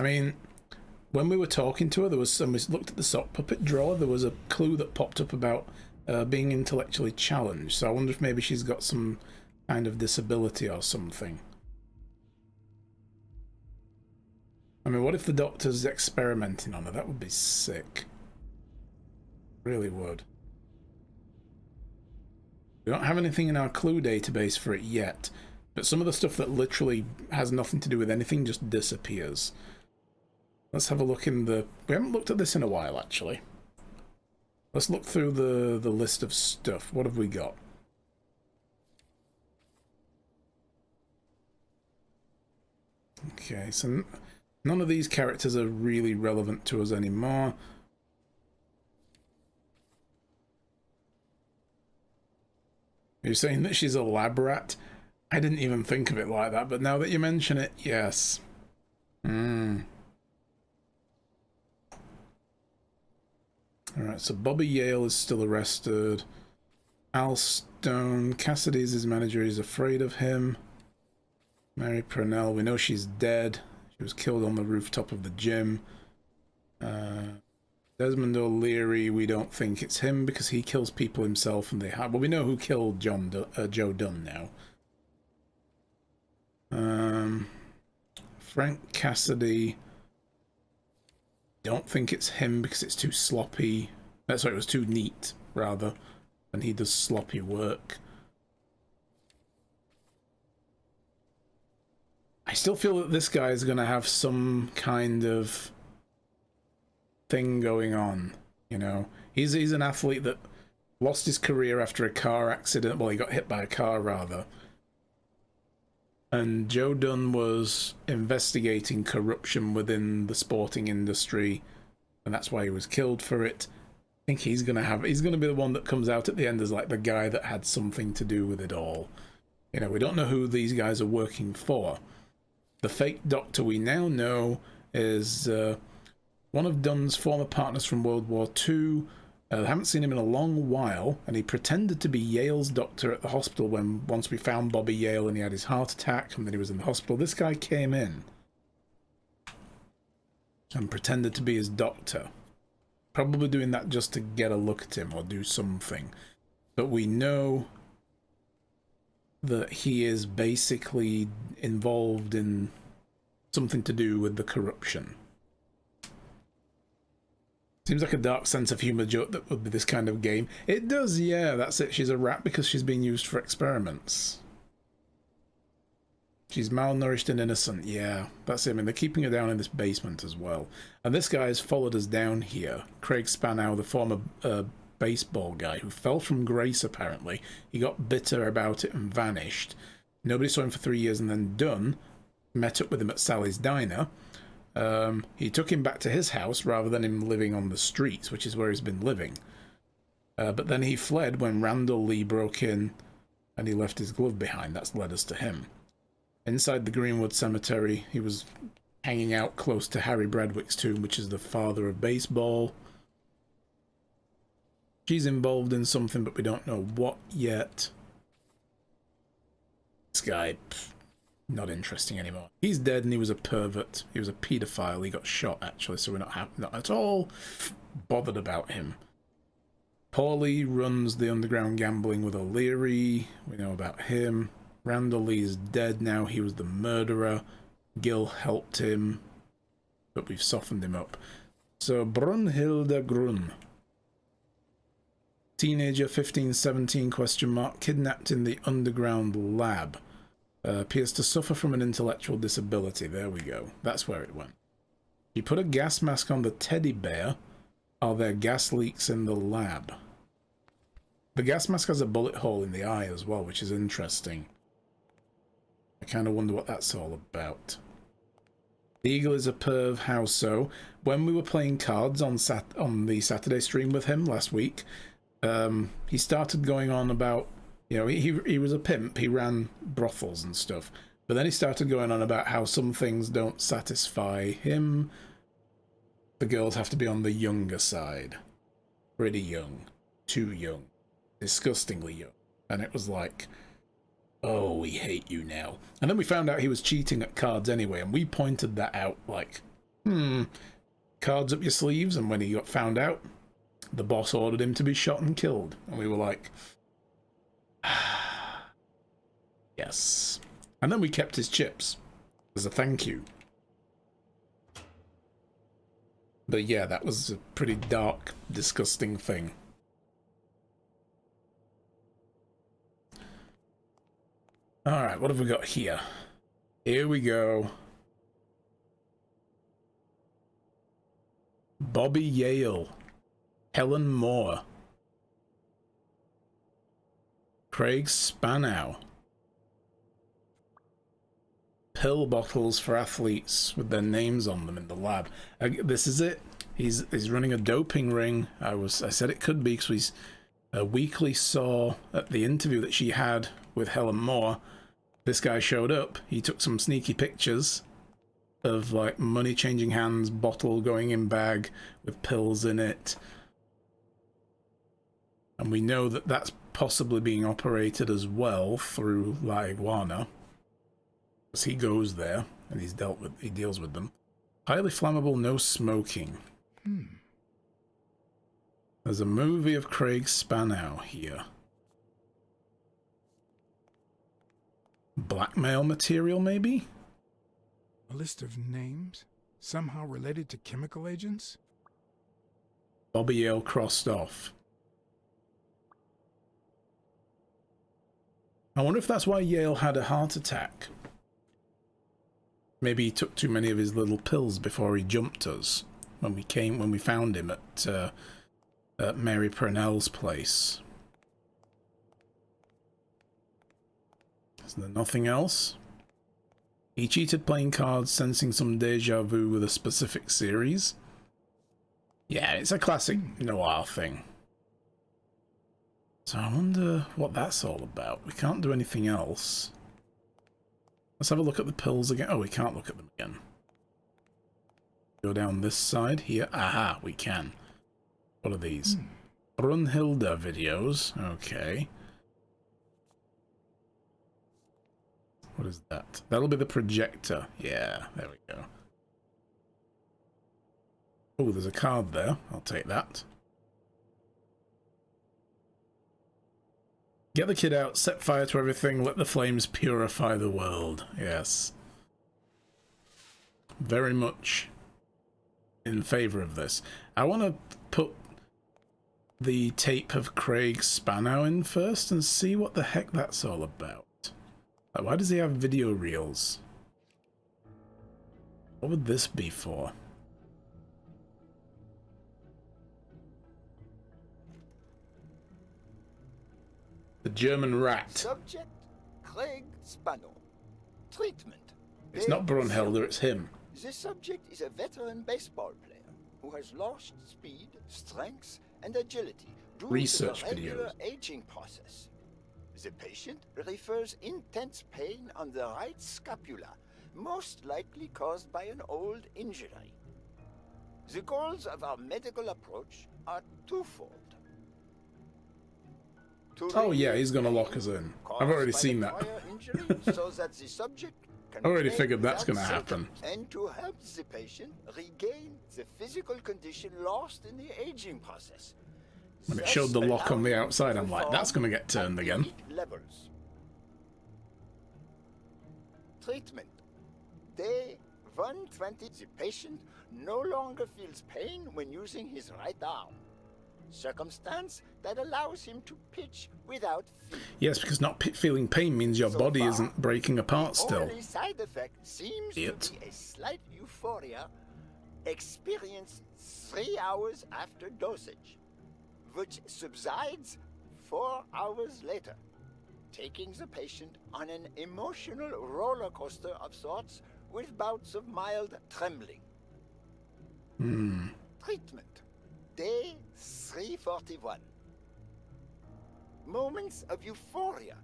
I mean, when we were talking to her, there was some. We looked at the sock puppet drawer. There was a clue that popped up about being intellectually challenged. So I wonder if maybe she's got some kind of disability or something. I mean, what if the doctor's experimenting on her? That would be sick. Really would. We don't have anything in our clue database for it yet, but some of the stuff that literally has nothing to do with anything just disappears. Let's have a look in the... We haven't looked at this in a while, actually. Let's look through the list of stuff. What have we got? Okay, so none of these characters are really relevant to us anymore. You're saying that she's a lab rat? I didn't even think of it like that, but now that you mention it, yes. Alright, so Bobby Yale is still arrested. Al Stone, Cassidy's his manager, he's afraid of him. Mary Purnell, we know she's dead. She was killed on the rooftop of the gym. Desmond O'Leary, we don't think it's him because he kills people himself and they have... Well, we know who killed Joe Dunn now. Frank Cassidy, don't think it's him because it's too sloppy. Sorry, it was too neat, rather. And he does sloppy work. I still feel that this guy is going to have some kind of thing going on, you know. He's an athlete that lost his career after a car accident. Well, he got hit by a car, rather. And Joe Dunn was investigating corruption within the sporting industry, and that's why he was killed for it. I think he's going to be the one that comes out at the end as like the guy that had something to do with it all. You know, we don't know who these guys are working for. The fake doctor we now know is one of Dunn's former partners from World War II. Haven't seen him in a long while, and he pretended to be Yale's doctor at the hospital once we found Bobby Yale and he had his heart attack and then he was in the hospital. This guy came in and pretended to be his doctor. Probably doing that just to get a look at him or do something. But we know that he is basically involved in something to do with the corruption. Seems like a dark sense of humour joke that would be this kind of game. It does, yeah, that's it. She's a rat because she's being used for experiments. She's malnourished and innocent, yeah. That's it. I mean, they're keeping her down in this basement as well. And this guy has followed us down here. Craig Spanow, the former baseball guy who fell from grace, apparently. He got bitter about it and vanished. Nobody saw him for 3 years, and then Dunn met up with him at Sally's Diner. He took him back to his house rather than him living on the streets, which is where he's been living. But then he fled when Randall Lee broke in and he left his glove behind. That's led us to him. Inside the Greenwood Cemetery, he was hanging out close to Harry Bradwick's tomb, which is the father of baseball. She's involved in something, but we don't know what yet. This guy, not interesting anymore. He's dead and he was a pervert. He was a paedophile. He got shot, actually, so we're not at all bothered about him. Paulie runs the underground gambling with O'Leary. We know about him. Randall Lee's dead now. He was the murderer. Gil helped him, but we've softened him up. So Brunhilde Grun. Teenager, 15, 17, question mark, kidnapped in the underground lab. Appears to suffer from an intellectual disability. There we go. That's where it went. He put a gas mask on the teddy bear. Are there gas leaks in the lab? The gas mask has a bullet hole in the eye as well, which is interesting. I kind of wonder what that's all about. The Eagle is a perv. How so? When we were playing cards on the Saturday stream with him last week, he started going on about, you know, he was a pimp. He ran brothels and stuff. But then he started going on about how some things don't satisfy him. The girls have to be on the younger side. Pretty young. Too young. Disgustingly young. And it was like, oh, we hate you now. And then we found out he was cheating at cards anyway, and we pointed that out, like, Cards up your sleeves, and when he got found out, the boss ordered him to be shot and killed. And we were like, yes. And then we kept his chips as a thank you. But yeah, that was a pretty dark, disgusting thing. Alright, what have we got here? Here we go. Bobby Yale. Helen Moore. Craig Spanow. Pill bottles for athletes with their names on them in the lab. This is it. He's running a doping ring. I said it could be because we weekly saw at the interview that she had with Helen Moore. This guy showed up. He took some sneaky pictures of like money changing hands, bottle going in bag with pills in it. And we know that that's possibly being operated as well through La Iguana. Because he goes there and he deals with them. Highly flammable, no smoking. There's a movie of Craig Spanow here. Blackmail material, maybe? A list of names? Somehow related to chemical agents? Bobby Yale crossed off. I wonder if that's why Yale had a heart attack. Maybe he took too many of his little pills before he jumped us when we found him at Mary Purnell's place. Is there nothing else? He cheated playing cards, sensing some deja vu with a specific series. Yeah, it's a classic noir thing. So I wonder what that's all about. We can't do anything else. Let's have a look at the pills again. Oh, we can't look at them again. Go down this side here. Aha, we can. What are these? Brunhilde videos. Okay. What is that? That'll be the projector. Yeah, there we go. Oh, there's a card there. I'll take that. Get the kid out, set fire to everything, let the flames purify the world. Yes. Very much in favor of this. I want to put the tape of Craig Spanow in first and see what the heck that's all about. Like, why does he have video reels? What would this be for? The German rat. Subject, Craig Spanow. Treatment. It's not Brunhilde, it's him. The subject is a veteran baseball player who has lost speed, strength, and agility due Research to the regular videos. aging process. The patient refers intense pain on the right scapula, most likely caused by an old injury. The goals of our medical approach are twofold. Oh yeah, he's gonna lock us in. I've already seen that. So that the subject can I already claim figured that's without gonna happen. symptoms, and to help the patient regain the physical condition lost in the aging process. When it Thus showed the lock on the allowing outside, I'm to like, that's perform gonna get turned at again. elite levels. Treatment. Day 120. The patient no longer feels pain when using his right arm. Circumstance that allows him to pitch without fear. Yes, because not feeling pain means your So body far, isn't breaking apart The still. only side effect seems Idiot. to be a slight euphoria experienced 3 hours after dosage, which subsides 4 hours later, taking the patient on an emotional roller coaster of sorts with bouts of mild trembling. Treatment. Day 341. Moments of euphoria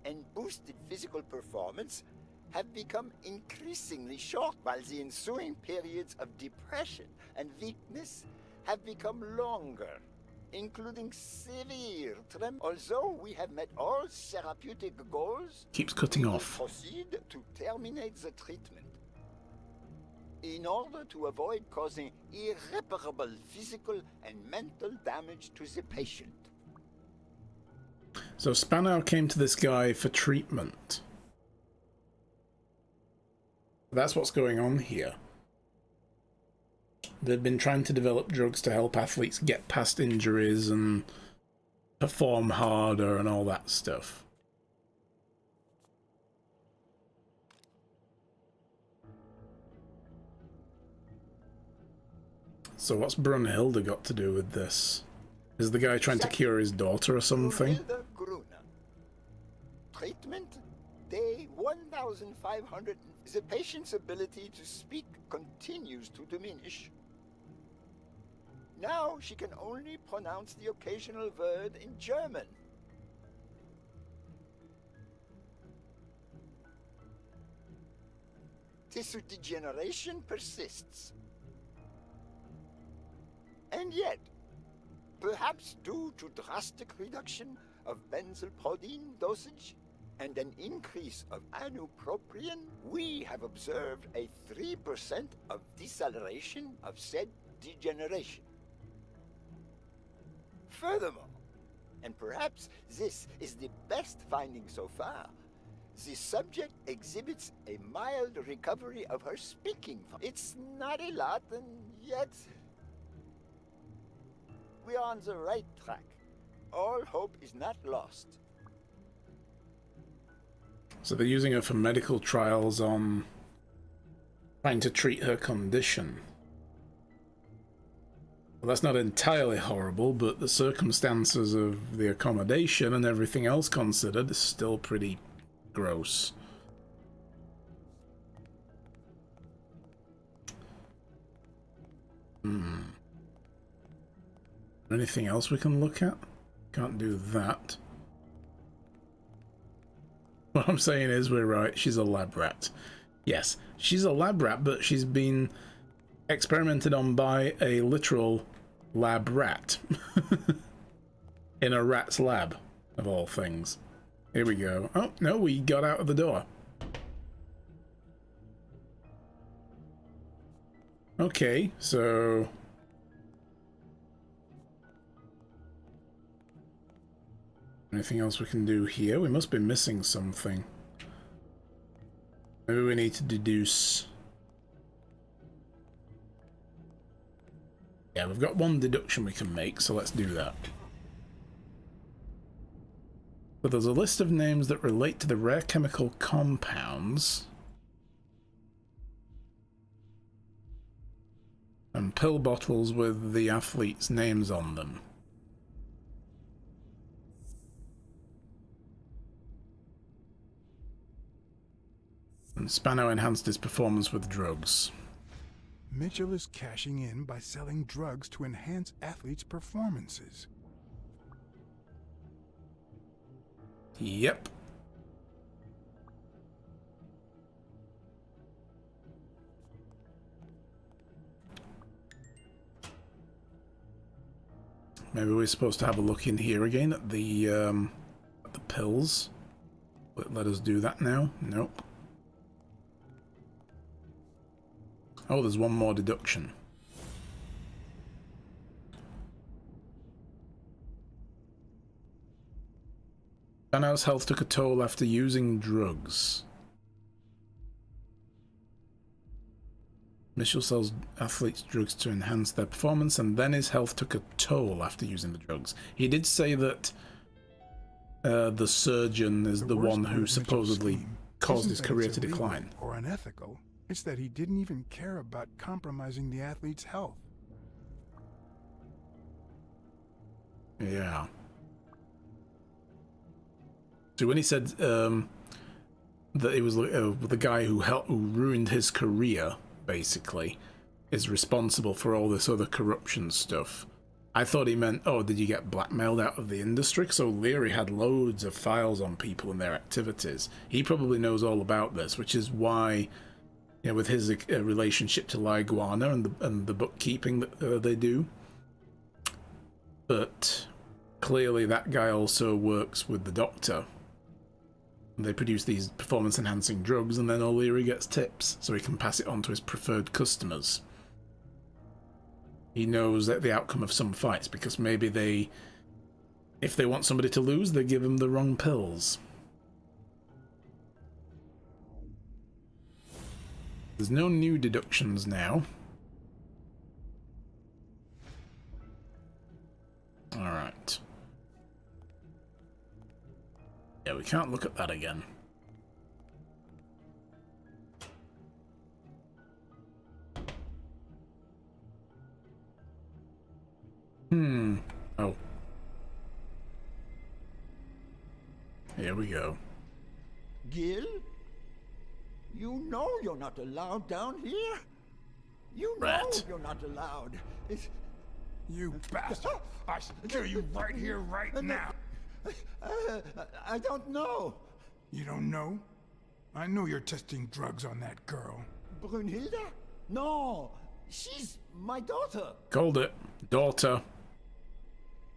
and boosted physical performance have become increasingly short, while the ensuing periods of depression and weakness have become longer, including severe tremor. Although we have met all therapeutic goals, Keeps cutting we will off. proceed to terminate the treatment. in order to avoid causing irreparable physical and mental damage to the patient. So Spanow came to this guy for treatment. That's what's going on here. They've been trying to develop drugs to help athletes get past injuries and perform harder and all that stuff. So what's Brunhilde got to do with this? Is the guy trying to cure his daughter or something? Brunhilde Gruner. Treatment? Day 1500. The patient's ability to speak continues to diminish. Now she can only pronounce the occasional word in German. Tissue degeneration persists. And yet, perhaps due to drastic reduction of benzylprodine dosage and an increase of anupropion, we have observed a 3% of deceleration of said degeneration. Furthermore, and perhaps this is the best finding so far, the subject exhibits a mild recovery of her speaking. It's not a lot, and yet we are on the right track. All hope is not lost. So they're using her for medical trials on trying to treat her condition. Well, that's not entirely horrible, but the circumstances of the accommodation and everything else considered is still pretty gross. Anything else we can look at? Can't do that. What I'm saying is we're right, she's a lab rat. Yes, she's a lab rat, but she's been experimented on by a literal lab rat. In a rat's lab, of all things. Here we go. Oh, no, we got out of the door. Okay, so anything else we can do here? We must be missing something. Maybe we need to deduce. Yeah, we've got one deduction we can make, so let's do that. But there's a list of names that relate to the rare chemical compounds and pill bottles with the athletes' names on them. And Spanow enhanced his performance with drugs. Mitchell is cashing in by selling drugs to enhance athletes' performances. Yep. Maybe we're supposed to have a look in here again at the pills. Let us do that now. Nope. Oh, there's one more deduction. Spanow's health took a toll after using drugs. Mitchell sells athletes drugs to enhance their performance, and then his health took a toll after using the drugs. He did say that the surgeon is the one who supposedly caused his career to decline. Or unethical. It's that he didn't even care about compromising the athlete's health. Yeah. So when he said that it was the guy who ruined his career, basically, is responsible for all this other corruption stuff, I thought he meant, oh, did you get blackmailed out of the industry? So Leary had loads of files on people and their activities. He probably knows all about this, which is why, you know, with his relationship to Liguana and the bookkeeping that they do. But clearly that guy also works with the Doctor. They produce these performance-enhancing drugs, and then O'Leary gets tips, so he can pass it on to his preferred customers. He knows that the outcome of some fights, because maybe if they want somebody to lose, they give them the wrong pills. There's no new deductions now. Alright. Yeah, we can't look at that again. Oh. Here we go. Gil? You know you're not allowed down here. You know Rat. you're not allowed. You bastard! I should kill you right here, right now! I don't know. You don't know? I know you're testing drugs on that girl. Brunhilde? No, she's my daughter. Called it. Daughter.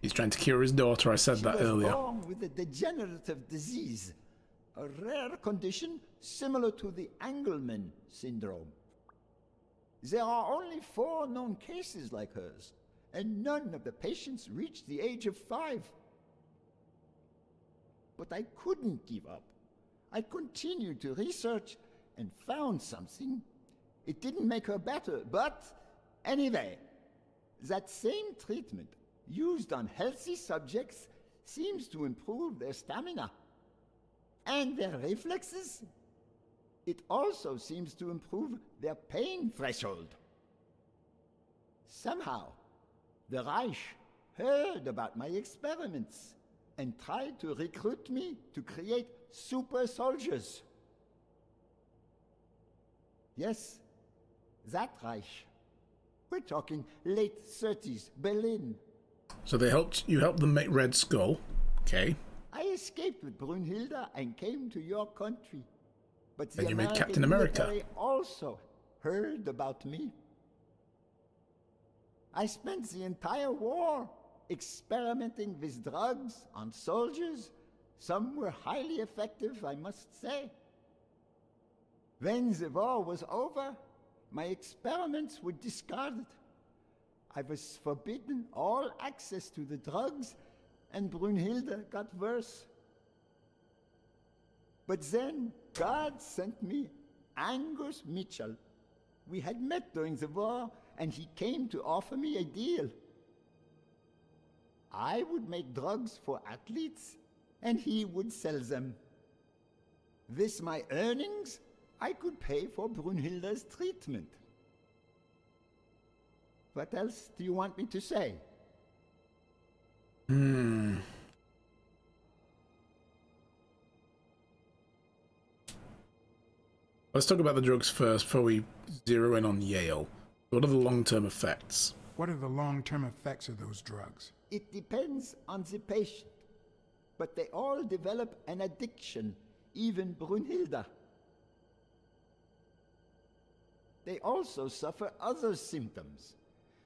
He's trying to cure his daughter, I said that She was earlier. born with a degenerative disease, a rare condition similar to the Angelman syndrome. There are only 4 known cases like hers, and none of the patients reached the age of 5. But I couldn't give up. I continued to research and found something. It didn't make her better, but anyway, that same treatment used on healthy subjects seems to improve their stamina and their reflexes. It also seems to improve their pain threshold. Somehow, the Reich heard about my experiments and tried to recruit me to create super soldiers. Yes, that Reich. We're talking late 30s, Berlin. So you helped them make Red Skull. Okay. I escaped with Brunhilde and came to your country. But the Then you made American Captain America. military also heard about me. I spent the entire war experimenting with drugs on soldiers. Some were highly effective, I must say. When the war was over, my experiments were discarded. I was forbidden all access to the drugs, and Brunhilde got worse. But then God sent me Angus Mitchell. We had met during the war, and he came to offer me a deal. I would make drugs for athletes, and he would sell them. With my earnings, I could pay for Brunhilde's treatment. What else do you want me to say? Let's talk about the drugs first before we zero in on Yale. What are the long-term effects? What are the long-term effects of those drugs? It depends on the patient, but they all develop an addiction, even Brunhilde. They also suffer other symptoms.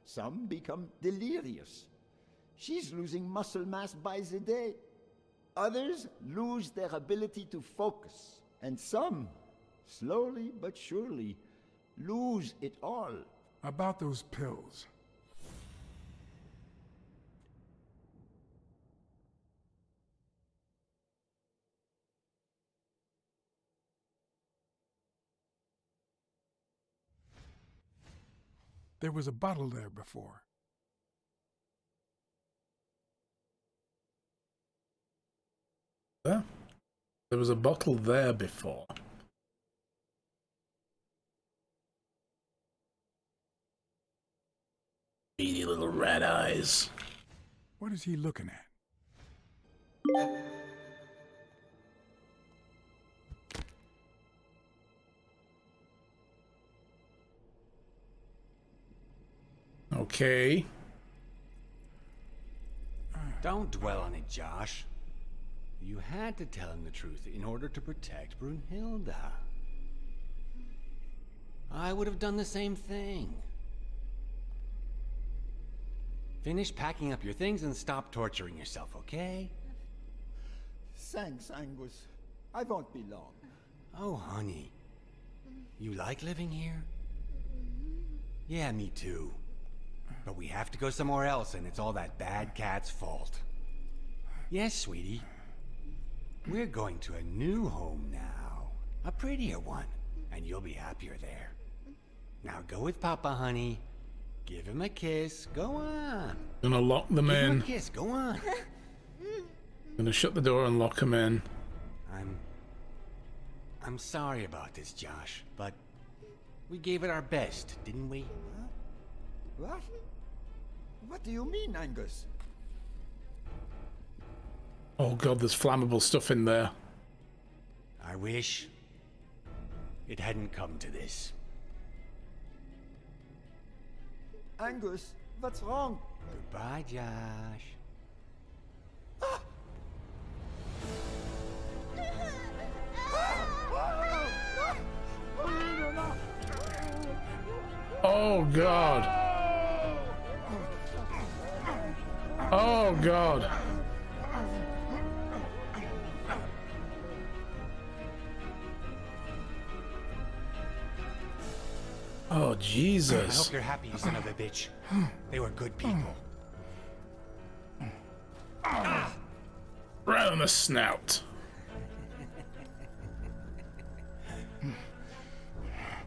Some become delirious. She's losing muscle mass by the day. Others lose their ability to focus. And some, slowly but surely, lose it all. About those pills. There was a bottle there before. There was a bottle there before. Beady little rat eyes. What is he looking at? Okay. Don't dwell on it, Josh. You had to tell him the truth in order to protect Brunhilde. I would have done the same thing. Finish packing up your things and stop torturing yourself, okay? Thanks, Angus. I won't be long. Oh, honey. You like living here? Yeah, me too. But we have to go somewhere else, and it's all that bad cat's fault. Yes, sweetie. We're going to a new home now. A prettier one. And you'll be happier there. Now go with Papa, honey. Give him a kiss. Go on. Gonna lock them Give him in. a kiss. Go on. Gonna shut the door and lock them in. I'm sorry about this, Josh, but we gave it our best, didn't we? What? What do you mean, Angus? Oh god, there's flammable stuff in there. I wish it hadn't come to this. Angus, what's wrong? Goodbye, Josh. Oh god. Oh god. Oh I Jesus. hope you're happy, you son of a bitch. They were good people. Right on the snout.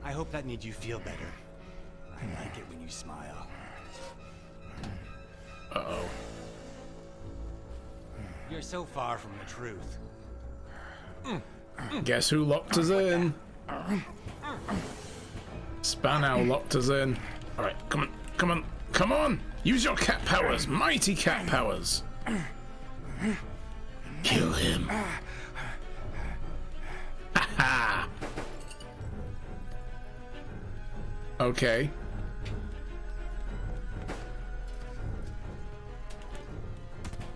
I hope that made you feel better. I like it when you smile. Uh-oh. You're so far from the truth. Guess who locked us in? Spanow locked us in. Alright, come on, come on, come on! Use your cat powers, mighty cat powers! Kill him. Ha ha! Okay.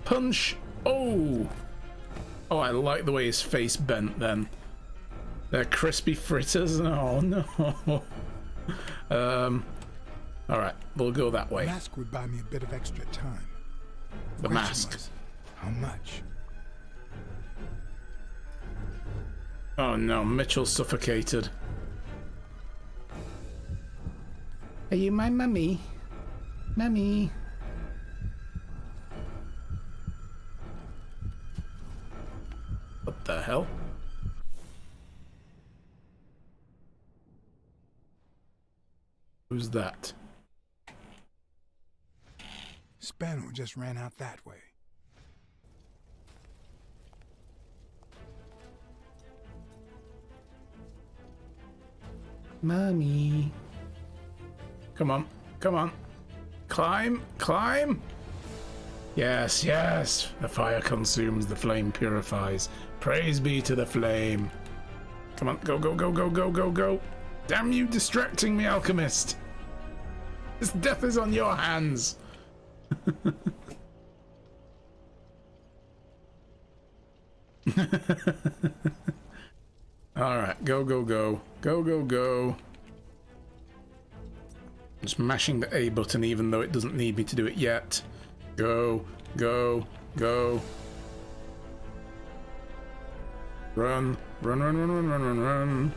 Punch! Oh! Oh, I like the way his face bent then. They're crispy fritters. Oh no. Alright, we'll go that way. Mask would buy me a bit of extra time. The Question mask. was, how much? Oh no, Mitchell's suffocated. Are you my mummy? Mummy. What the hell? Who's that? Spano just ran out that way. Mommy. Come on, come on. Climb, climb. Yes, yes. The fire consumes, the flame purifies. Praise be to the flame. Come on, go, go, go, go, go, go, go. Damn you distracting me, alchemist. This death is on your hands. Alright, go, go, go. Go, go, go. Just mashing the A button even though it doesn't need me to do it yet. Go, go, go. Run, run, run, run, run, run, run, run.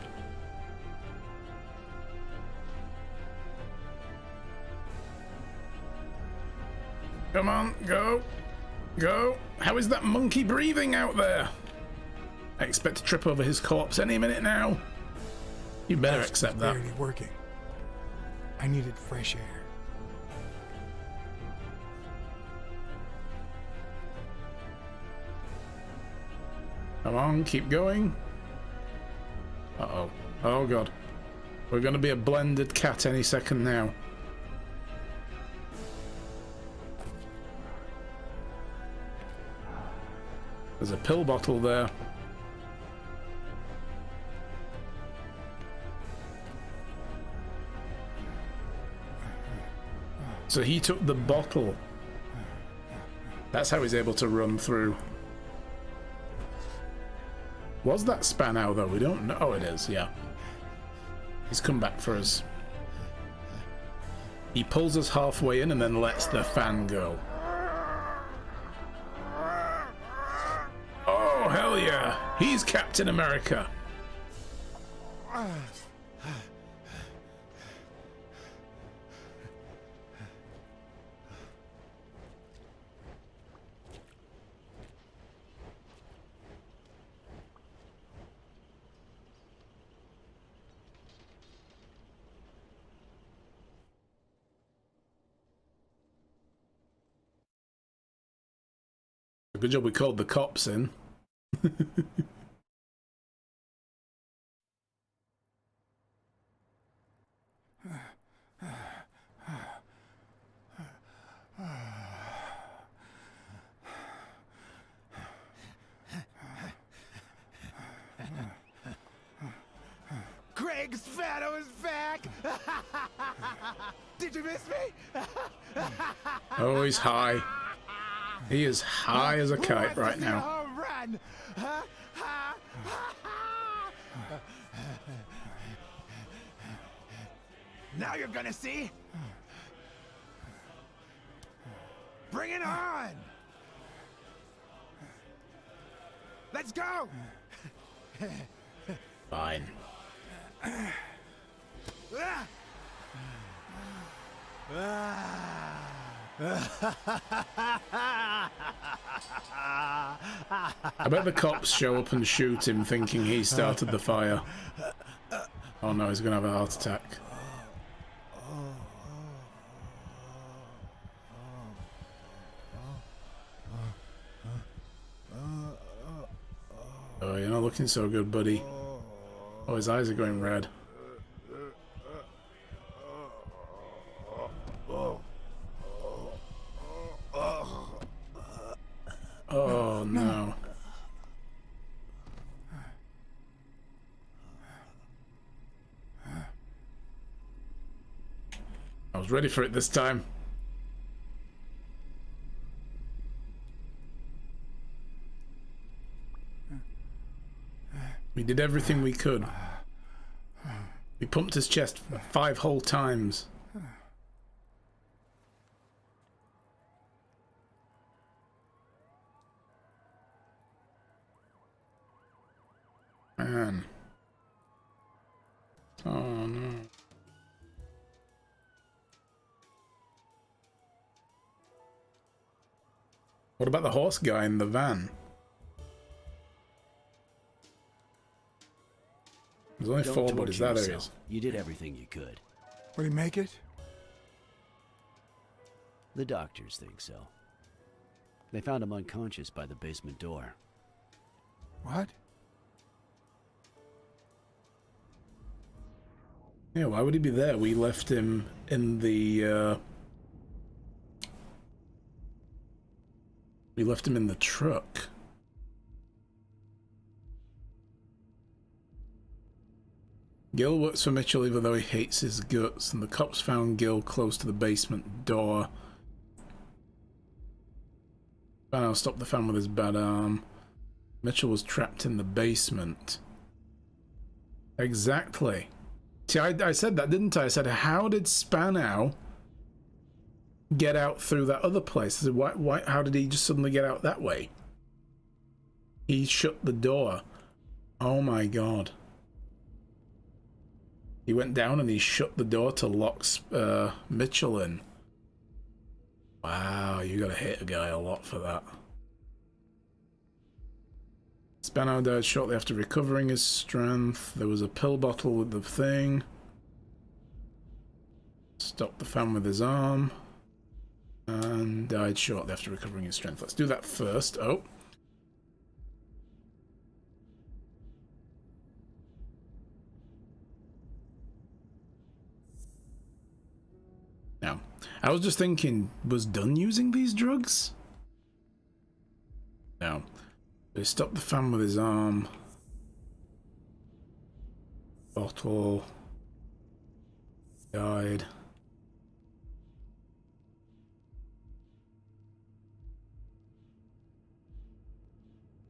Come on, go, go. How is that monkey breathing out there? I expect to trip over his corpse any minute now. You better Mask accept was that. barely working. I needed fresh air. Come on, keep going. Uh-oh. Oh, God. We're going to be a blended cat any second now. There's a pill bottle there. So he took the bottle. That's how he's able to run through. Was that Spanow though? We don't know. Oh, it is, yeah. He's come back for us. He pulls us halfway in and then lets the fan go. Oh! Oh, hell yeah. He's Captain America. Good job we called the cops in. Greg Spano is back! Did you miss me? Oh, he's high. He is high as a kite right now. Home run? Now you're gonna see. Bring it on! Let's go! Fine. I bet the cops show up and shoot him thinking he started the fire. Oh no, he's gonna have a heart attack. Oh, you're not looking so good, buddy. Oh, his eyes are going red. Oh no. I was ready for it this time. We did everything we could. We pumped his chest 5 whole times. Man. Oh no. What about the horse guy in the van? There's only 4 bodies. There he is. You did everything you could. Would he make it? The doctors think so. They found him unconscious by the basement door. What? Yeah, why would he be there? We left him in the, we left him in the truck. Gil works for Mitchell even though he hates his guts, and the cops found Gil close to the basement door. Spano stopped the fan with his bad arm. Mitchell was trapped in the basement. Exactly. See, I said that, didn't I? I said, how did Spano get out through that other place? I said, why, how did he just suddenly get out that way? He shut the door. Oh my god. He went down and he shut the door to lock Mitchell in. Wow, you gotta hit a guy a lot for that. Spano died shortly after recovering his strength. There was a pill bottle with the thing. Stopped the fan with his arm. And died shortly after recovering his strength. Let's do that first. Oh. Now, I was just thinking, was Dunn using these drugs? No. He stopped the fan with his arm. Bottle. Died.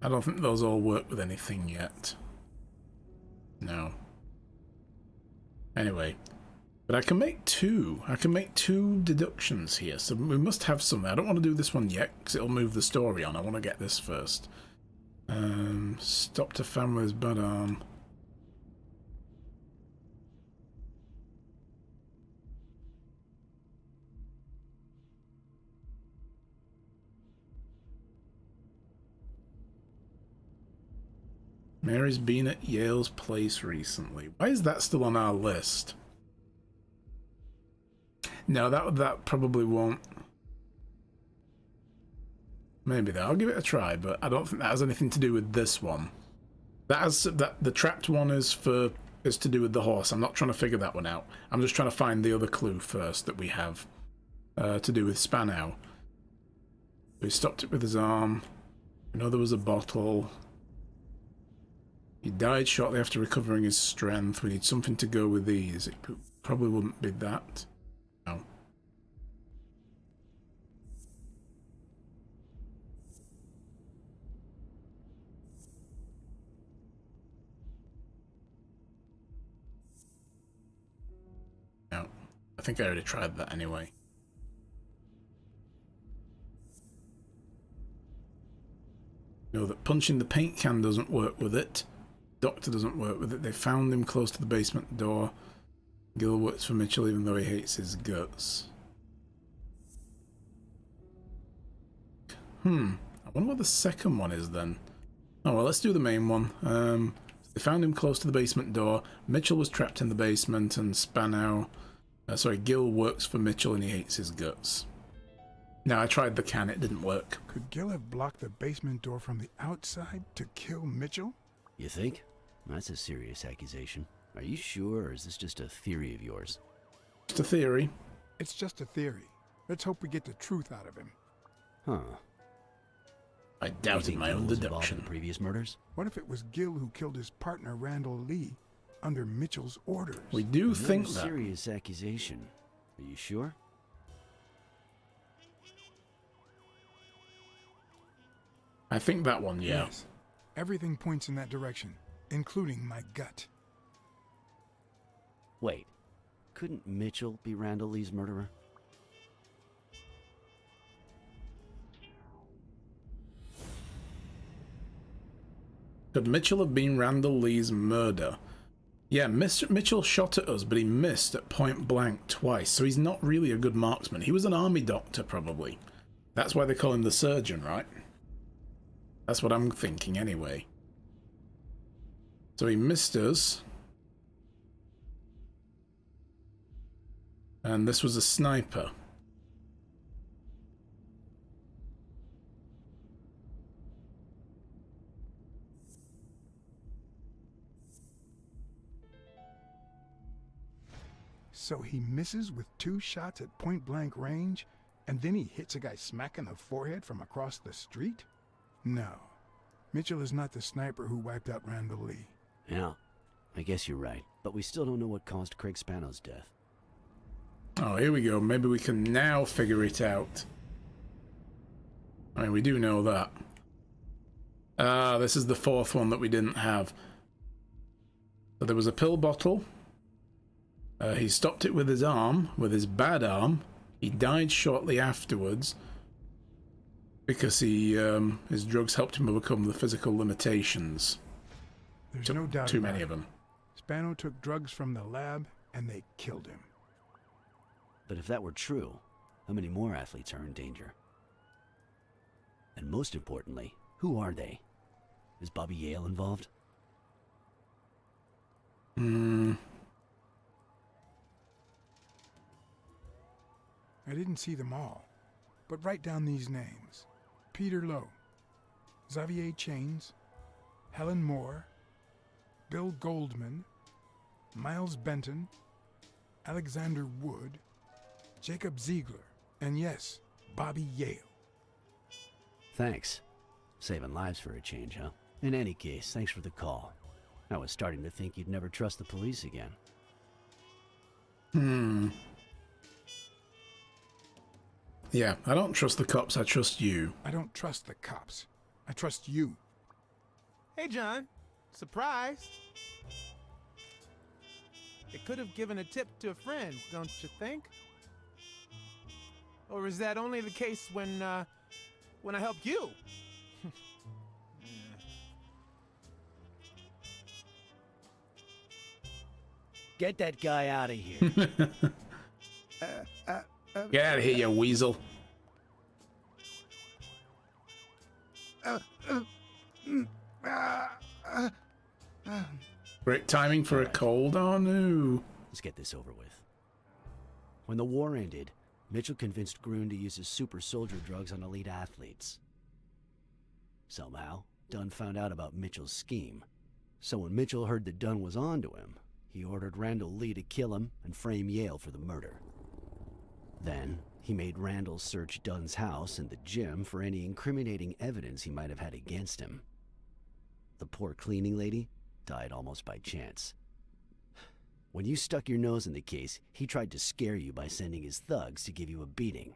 I don't think those all work with anything yet. No. Anyway. But I can make 2. I can make 2 deductions here, so we must have something. I don't want to do this one yet, because it'll move the story on. I want to get this first. Stopped a fan with his bad arm. Mary's been at Yale's place recently. Why is that still on our list? No, that probably won't. Maybe though. I'll give it a try, but I don't think that has anything to do with this one. The trapped one is to do with the horse. I'm not trying to figure that one out. I'm just trying to find the other clue first that we have to do with Spanow. He stopped it with his arm. I know there was a bottle. He died shortly after recovering his strength. We need something to go with these. It probably wouldn't be that. No. No. I think I already tried that anyway. Know that punching the paint can doesn't work with it. Doctor doesn't work with it. They found him close to the basement door. Gil works for Mitchell even though he hates his guts. I wonder what the second one is then. Oh well, let's do the main one. They found him close to the basement door. Mitchell was trapped in the basement and Gil works for Mitchell and he hates his guts. Now I tried the can, it didn't work. Could Gil have blocked the basement door from the outside to kill Mitchell? You think? That's a serious accusation. Are you sure, or is this just a theory of yours? Just a theory. It's just a theory. Let's hope we get the truth out of him. Huh. I doubted my own deduction. In previous murders? What if it was Gil who killed his partner Randall Lee under Mitchell's orders? We do think that. Serious accusation. Are you sure? I think that one, yeah. Yes. Everything points in that direction, including my gut. Wait. Couldn't Mitchell be Randall Lee's murderer? Could Mitchell have been Randall Lee's murder? Yeah, Mr. Mitchell shot at us, but he missed at point blank twice, so he's not really a good marksman. He was an army doctor, probably. That's why they call him the surgeon, right? That's what I'm thinking, anyway. So he missed us. And this was a sniper. So he misses with 2 shots at point-blank range, and then he hits a guy smack in the forehead from across the street? No. Mitchell is not the sniper who wiped out Randall Lee. Yeah, I guess you're right. But we still don't know what caused Craig Spanow's death. Oh, here we go. Maybe we can now figure it out. I mean, we do know that. This is the 4th one that we didn't have. So there was a pill bottle. He stopped it with his arm, with his bad arm. He died shortly afterwards because his drugs helped him overcome the physical limitations. There's no doubt Too about many it. of them. Spano took drugs from the lab, and they killed him. But if that were true, how many more athletes are in danger? And most importantly, who are they? Is Bobby Yale involved? I didn't see them all, but write down these names. Peter Lowe, Xavier Chains, Helen Moore, Bill Goldman, Miles Benton, Alexander Wood, Jacob Ziegler, and yes, Bobby Yale. Thanks. Saving lives for a change, huh? In any case, thanks for the call. I was starting to think you'd never trust the police again. Yeah, I don't trust the cops, I trust you. I don't trust the cops. I trust you. Hey, John. Surprise. It could have given a tip to a friend, don't you think? Or is that only the case when I help you? Get that guy out of here. Get out of here, you weasel. Great timing for a cold. Oh no. Let's get this over with. When the war ended, Mitchell convinced Grun to use his super soldier drugs on elite athletes. Somehow, Dunn found out about Mitchell's scheme. So when Mitchell heard that Dunn was onto him, he ordered Randall Lee to kill him and frame Yale for the murder. Then, he made Randall search Dunn's house and the gym for any incriminating evidence he might have had against him. The poor cleaning lady died almost by chance. When you stuck your nose in the case, he tried to scare you by sending his thugs to give you a beating.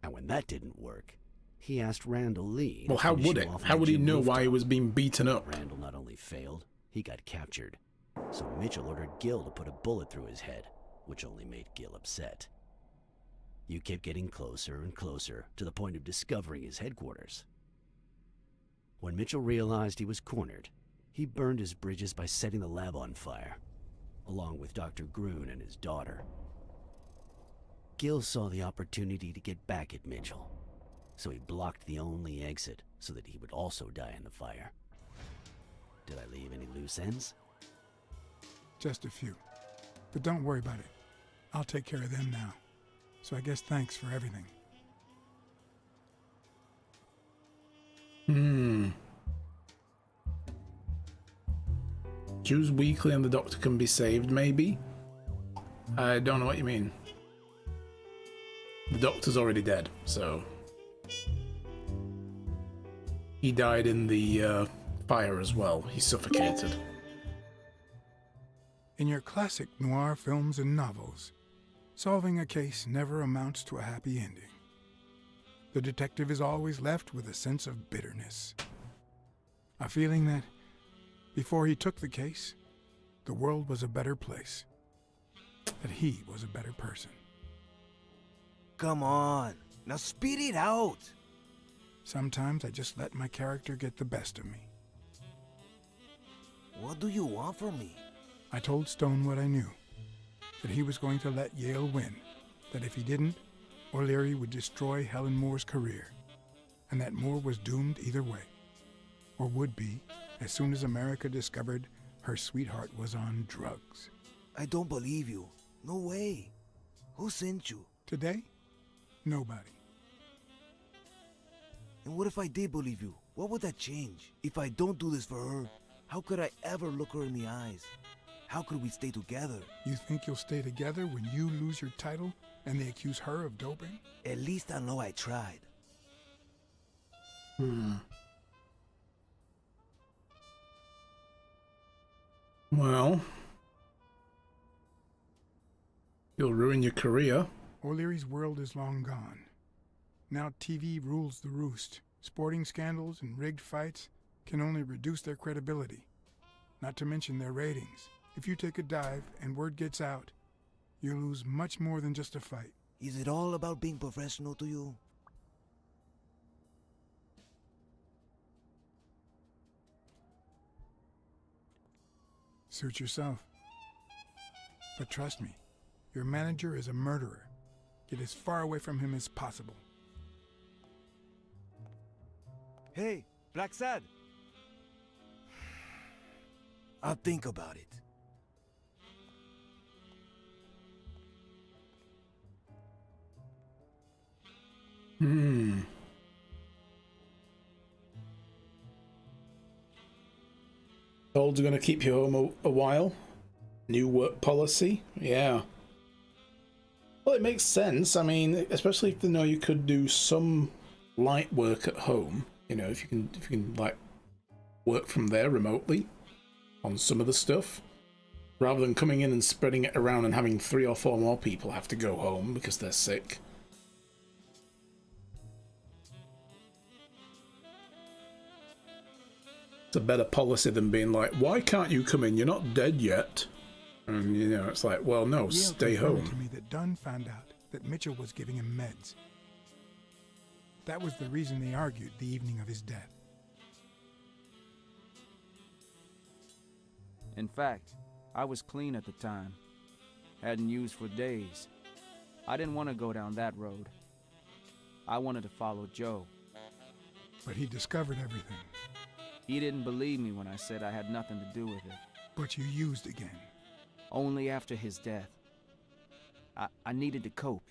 And when that didn't work, he asked Randall Lee. Well, how would it? How would he know why he was being beaten up? Randall not only failed, he got captured. So Mitchell ordered Gil to put a bullet through his head, which only made Gil upset. You kept getting closer and closer to the point of discovering his headquarters. When Mitchell realized he was cornered, he burned his bridges by setting the lab on fire, along with Dr. Grun and his daughter. Gil saw the opportunity to get back at Mitchell, so he blocked the only exit so that he would also die in the fire. Did I leave any loose ends? Just a few. But don't worry about it. I'll take care of them now. So I guess thanks for everything. Jews Weekly and the Doctor can be saved, maybe? I don't know what you mean. The Doctor's already dead, so... He died in the fire as well. He suffocated. In your classic noir films and novels, solving a case never amounts to a happy ending. The detective is always left with a sense of bitterness. A feeling that, before he took the case, the world was a better place. That he was a better person. Come on, now spit it out. Sometimes I just let my character get the best of me. What do you want from me? I told Stone what I knew. That he was going to let Yale win. That if he didn't, O'Leary would destroy Helen Moore's career. And that Moore was doomed either way. Or would be, as soon as America discovered her sweetheart was on drugs. I don't believe you. No way. Who sent you? Today? Nobody. And what if I did believe you? What would that change? If I don't do this for her, how could I ever look her in the eyes? How could we stay together? You think you'll stay together when you lose your title and they accuse her of doping? At least I know I tried. Well... You'll ruin your career. O'Leary's world is long gone. Now TV rules the roost. Sporting scandals and rigged fights can only reduce their credibility, not to mention their ratings. If you take a dive and word gets out, you lose much more than just a fight. Is it all about being professional to you? Suit yourself. But trust me, your manager is a murderer. Get as far away from him as possible. Hey, Black Sad. I'll think about it. Holds are going to keep you home a while. New work policy? Yeah. Well, it makes sense. I mean, especially if they know you could do some light work at home. You know, if you can like work from there remotely on some of the stuff, rather than coming in and spreading it around and having 3 or 4 more people have to go home because they're sick. It's a better policy than being like, why can't you come in? You're not dead yet. And, you know, it's like, well, no, Yale stay confirmed home. to me that Dunn found out that Mitchell was giving him meds. That was the reason they argued the evening of his death. In fact, I was clean at the time. Hadn't used for days. I didn't want to go down that road. I wanted to follow Joe. But he discovered everything. He didn't believe me when I said I had nothing to do with it. But you used again. Only after his death. I needed to cope.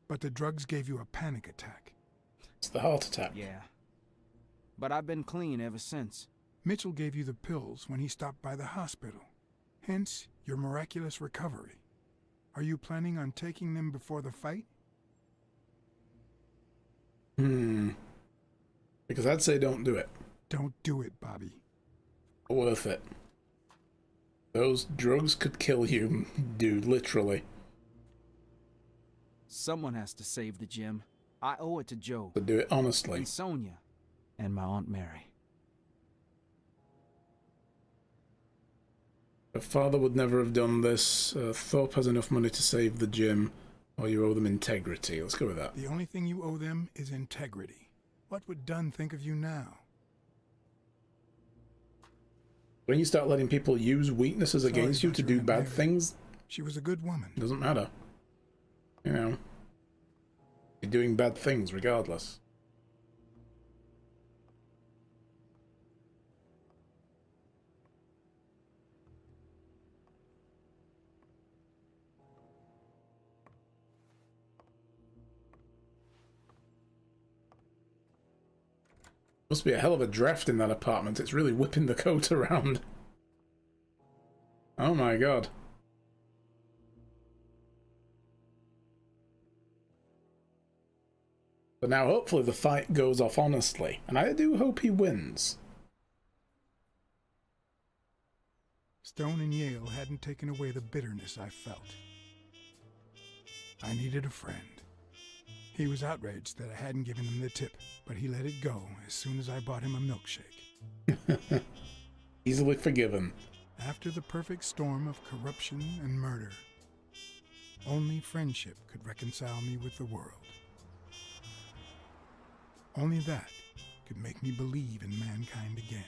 But the drugs gave you a panic attack. It's the heart attack. Yeah. But I've been clean ever since. Mitchell gave you the pills when he stopped by the hospital. Hence, your miraculous recovery. Are you planning on taking them before the fight? Because I'd say don't do it. Don't do it, Bobby. Worth it. Those drugs could kill you, dude, literally. Someone has to save the gym. I owe it to Joe. So do it honestly. And Sonia. And my Aunt Mary. Her father would never have done this. Thorpe has enough money to save the gym, or you owe them integrity. Let's go with that. The only thing you owe them is integrity. What would Dunn think of you now? When you start letting people use weaknesses Sorry against you about to your do Aunt bad Mary. things, She was a good woman. it doesn't matter. You know, you're doing bad things regardless. Must be a hell of a draft in that apartment. It's really whipping the coat around. Oh my god. But now hopefully the fight goes off honestly. And I do hope he wins. Stone and Yale hadn't taken away the bitterness I felt. I needed a friend. He was outraged that I hadn't given him the tip, but he let it go as soon as I bought him a milkshake. Easily forgiven. After the perfect storm of corruption and murder, only friendship could reconcile me with the world. Only that could make me believe in mankind again.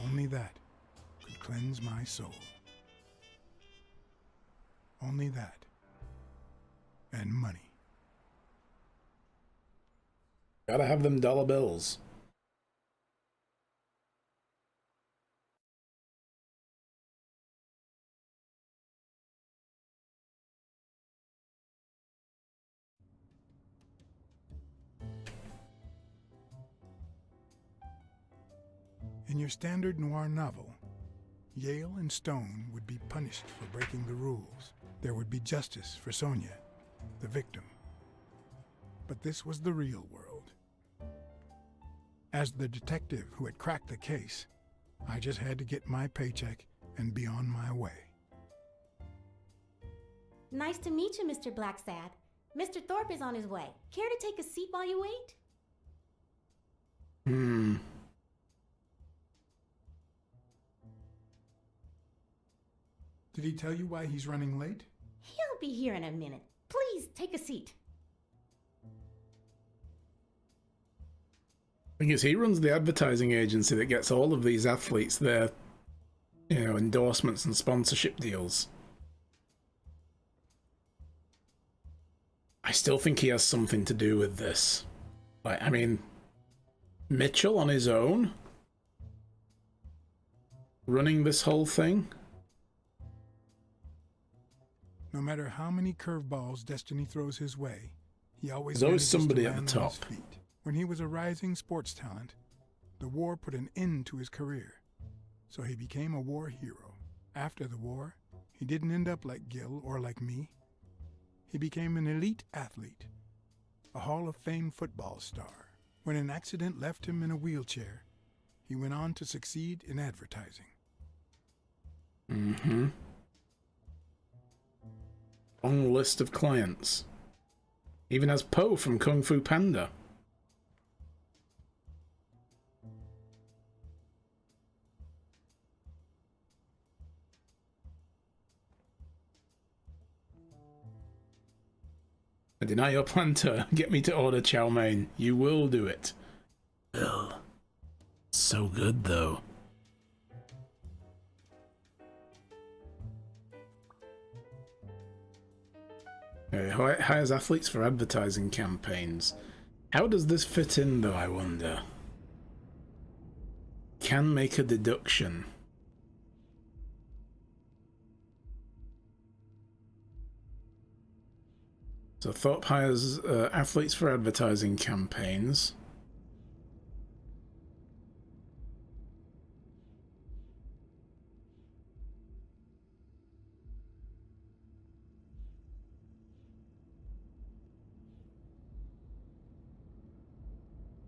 Only that could cleanse my soul. Only that. And money. Gotta have them dollar bills. In your standard noir novel, Yale and Stone would be punished for breaking the rules. There would be justice for Sonia, the victim. But this was the real world. As the detective who had cracked the case, I just had to get my paycheck and be on my way. Nice to meet you, Mr. Blacksad. Mr. Thorpe is on his way. Care to take a seat while you wait? Did he tell you why he's running late? He'll be here in a minute. Please, take a seat. Thing is, he runs the advertising agency that gets all of these athletes their, you know, endorsements and sponsorship deals. I still think he has something to do with this. Like, I mean, Mitchell on his own? Running this whole thing? No matter how many curveballs destiny throws his way, he always There's always manages to somebody at land the on his top. feet. When he was a rising sports talent, the war put an end to his career, so he became a war hero. After the war, he didn't end up like Gil or like me. He became an elite athlete, a Hall of Fame football star. When an accident left him in a wheelchair, he went on to succeed in advertising. Mm-hmm. Long list of clients. Even has Po from Kung Fu Panda. I deny your plan to get me to order chow mein. You will do it. Will. So good, though. Hires athletes for advertising campaigns. How does this fit in, though, I wonder? Can make a deduction. So Thorpe hires athletes for advertising campaigns.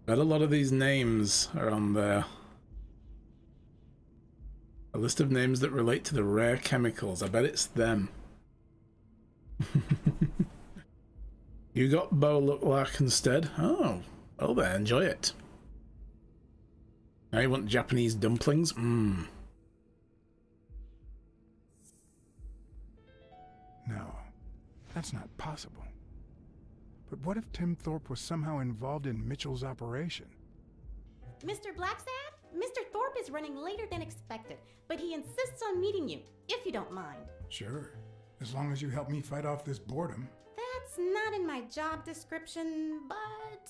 But a lot of these names are on there. A list of names that relate to the rare chemicals. I bet it's them. You got Bo look like instead? Oh, well then, enjoy it. Now you want Japanese dumplings? Mmm. No, that's not possible. But what if Tim Thorpe was somehow involved in Mitchell's operation? Mr. Blacksad, Mr. Thorpe is running later than expected, but he insists on meeting you, if you don't mind. Sure, as long as you help me fight off this boredom. That's not in my job description, but...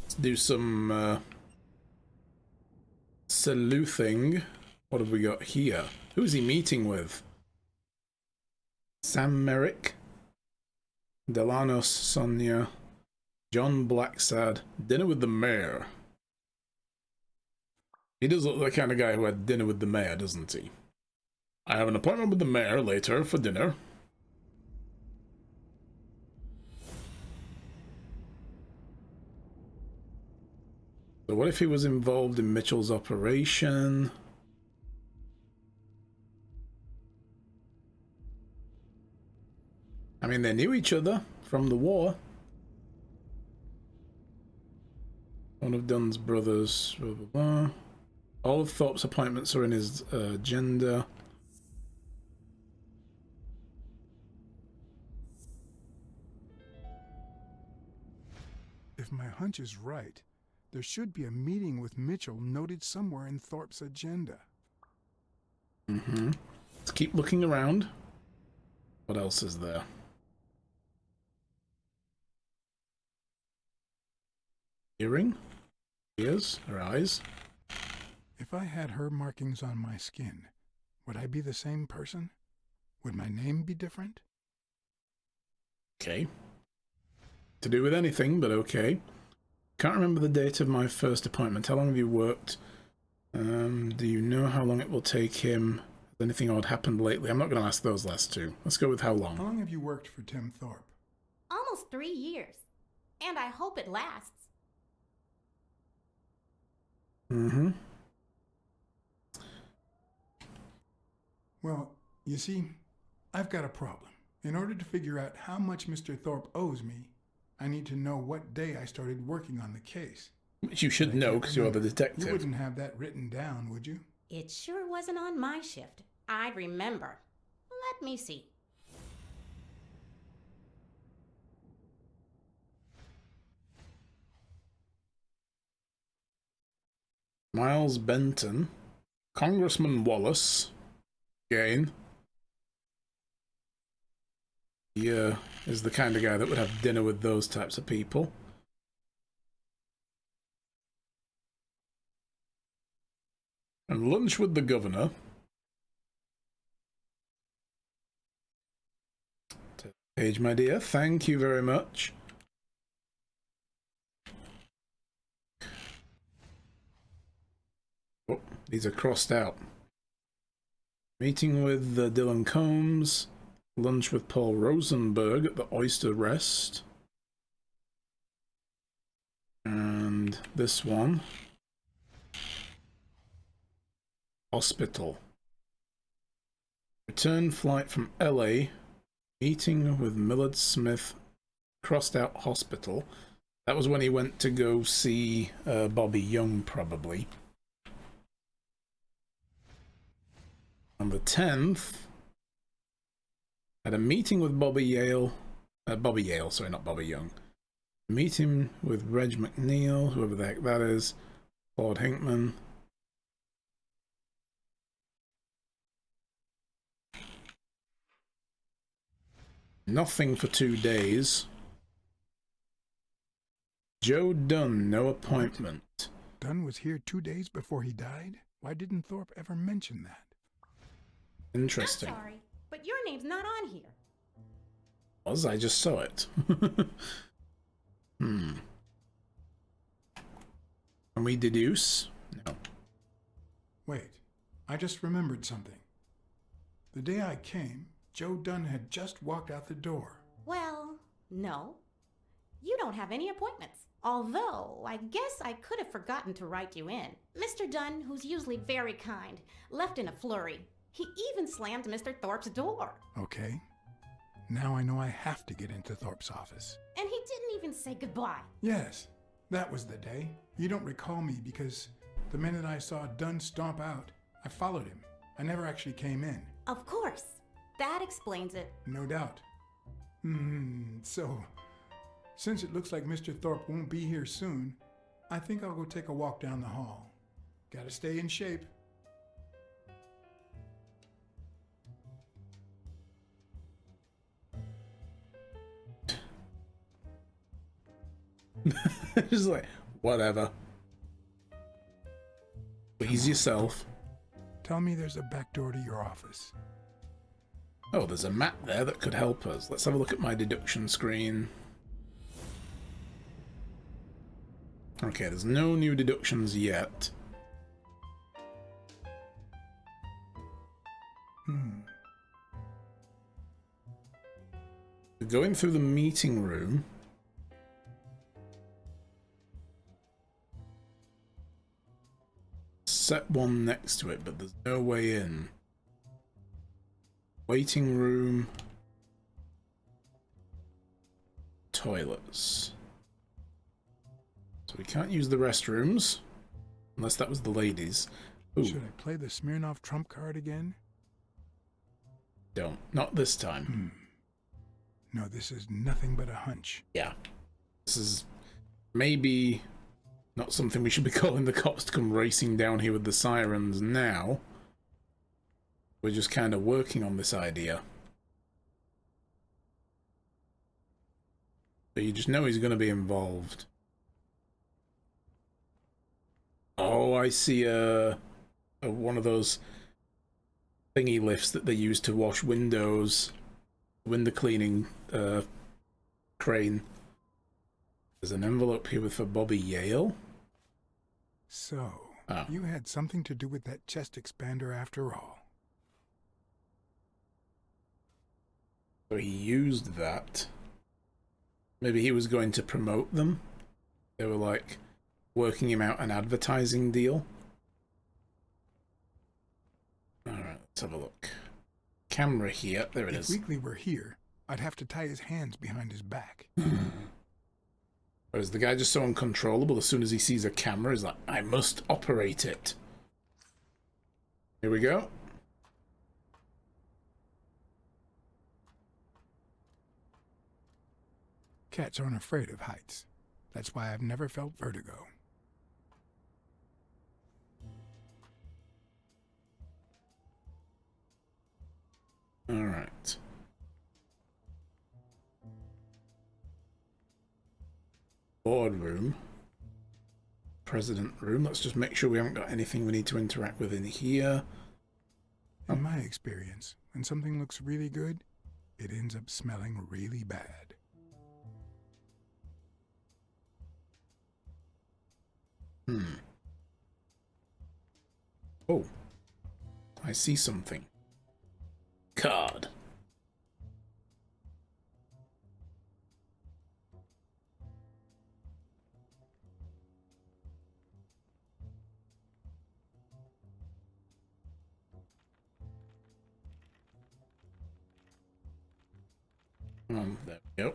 Let's do some sleuthing. What have we got here? Who's he meeting with? Sam Merrick, Delanos Sonia, John Blacksad, dinner with the mayor. He does look like the kind of guy who had dinner with the mayor, doesn't he? I have an appointment with the mayor later for dinner. So what if he was involved in Mitchell's operation? I mean, they knew each other from the war. One of Dunn's brothers, blah, blah, blah. All of Thorpe's appointments are in his agenda. If my hunch is right, there should be a meeting with Mitchell noted somewhere in Thorpe's agenda. Mm-hmm. Let's keep looking around. What else is there? Earring? Ears? Her eyes? If I had her markings on my skin, would I be the same person? Would my name be different? Okay. To do with anything, but okay. Can't remember the date of my first appointment. How long have you worked? Do you know how long it will take him? Has anything odd happened lately? I'm not going to ask those last two. Let's go with how long. How long have you worked for Tim Thorpe? Almost 3 years. And I hope it lasts. Mm-hmm. Well, you see, I've got a problem. In order to figure out how much Mr. Thorpe owes me, I need to know what day I started working on the case. Which you should know because you're the detective. You wouldn't have that written down, would you? It sure wasn't on my shift. I remember. Let me see. Miles Benton, Congressman Wallace, again. He is the kind of guy that would have dinner with those types of people. And lunch with the governor. Page, my dear, thank you very much. Oh, these are crossed out. Meeting with Dylan Combs. Lunch with Paul Rosenberg at the Oyster Rest. And this one. Hospital. Return flight from LA. Meeting with Millard Smith. Crossed out hospital. That was when he went to go see Bobby Young, probably. On the 10th, had a meeting with Bobby Yale. Sorry, not Bobby Young. Meeting with Reg McNeil, whoever the heck that is. Claude Hinkman. Nothing for 2 days. Joe Dunn, no appointment. Dunn was here 2 days before he died? Why didn't Thorpe ever mention that? Interesting. I'm sorry, but your name's not on here. I just saw it. Hmm. Can we deduce? No. Wait, I just remembered something. The day I came, Joe Dunn had just walked out the door. Well, no. You don't have any appointments. Although, I guess I could have forgotten to write you in. Mr. Dunn, who's usually very kind, left in a flurry. He even slammed Mr. Thorpe's door. Okay. Now I know I have to get into Thorpe's office. And he didn't even say goodbye. Yes, that was the day. You don't recall me because the minute I saw Dunn stomp out, I followed him. I never actually came in. Of course. That explains it. No doubt. So, since it looks like Mr. Thorpe won't be here soon, I think I'll go take a walk down the hall. Gotta stay in shape. Just like, whatever. Please yourself. Tell me there's a back door to your office. Oh, there's a map there that could help us. Let's have a look at my deduction screen. Okay, there's no new deductions yet. We're going through the meeting room. Set one next to it, but there's no way in. Waiting room. Toilets. So we can't use the restrooms. Unless that was the ladies. Ooh, Should I play the Smirnoff trump card again? don't. Not this time. No, this is nothing but a hunch. Yeah. This is maybe not something we should be calling the cops to come racing down here with the sirens now. We're just kind of working on this idea. But you just know he's going to be involved. Oh, I see one of those thingy lifts that they use to wash windows. Window cleaning crane. There's an envelope here for Bobby Yale. So, Oh. you had something to do with that chest expander after all. So he used that. Maybe he was going to promote them. They were like working him out an advertising deal. Alright, let's have a look. Camera here. There it If is. Weekly were here, I'd have to tie his hands behind his back. Or is the guy just so uncontrollable? As soon as he sees a camera, he's like, I must operate it. Here we go. Cats aren't afraid of heights. That's why I've never felt vertigo. All right. Boardroom. President room. Let's just make sure we haven't got anything we need to interact with in here. In my experience, when something looks really good, it ends up smelling really bad. Oh. I see something. Card. There we go.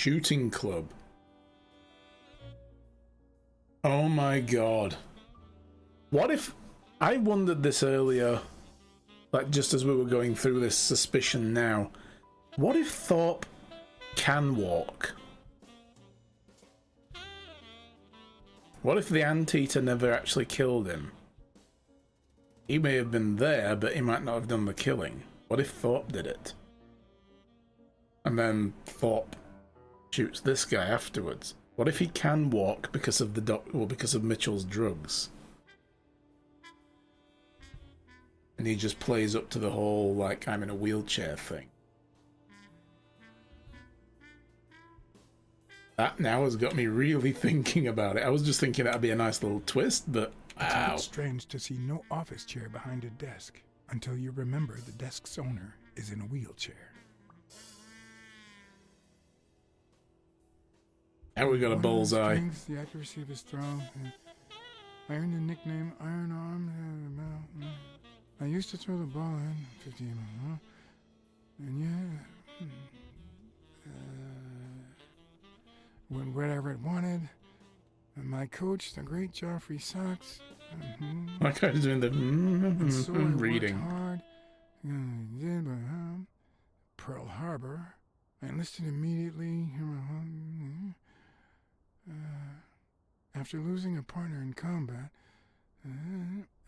shooting club. Oh my god. What if... I wondered this earlier, like just as we were going through this suspicion now. What if Thorpe can walk? What if the Anteater never actually killed him? He may have been there, but he might not have done the killing. What if Thorpe did it? And then Thorpe shoots this guy afterwards. What if he can walk because of because of Mitchell's drugs? And he just plays up to the whole, like, I'm in a wheelchair thing. That now has got me really thinking about it. I was just thinking that'd be a nice little twist, but It's a wow. bit strange to see no office chair behind a desk until you remember the desk's owner is in a wheelchair. Now we got a bullseye. Strength, the accuracy of his throw. I earned the nickname Iron Arm. I used to throw the ball in 50 and yeah, wherever it wanted. And my coach, the great Joffrey Sachs. Like I was doing the And so I reading. worked hard. Did Pearl Harbor. I enlisted immediately. After losing a partner in combat,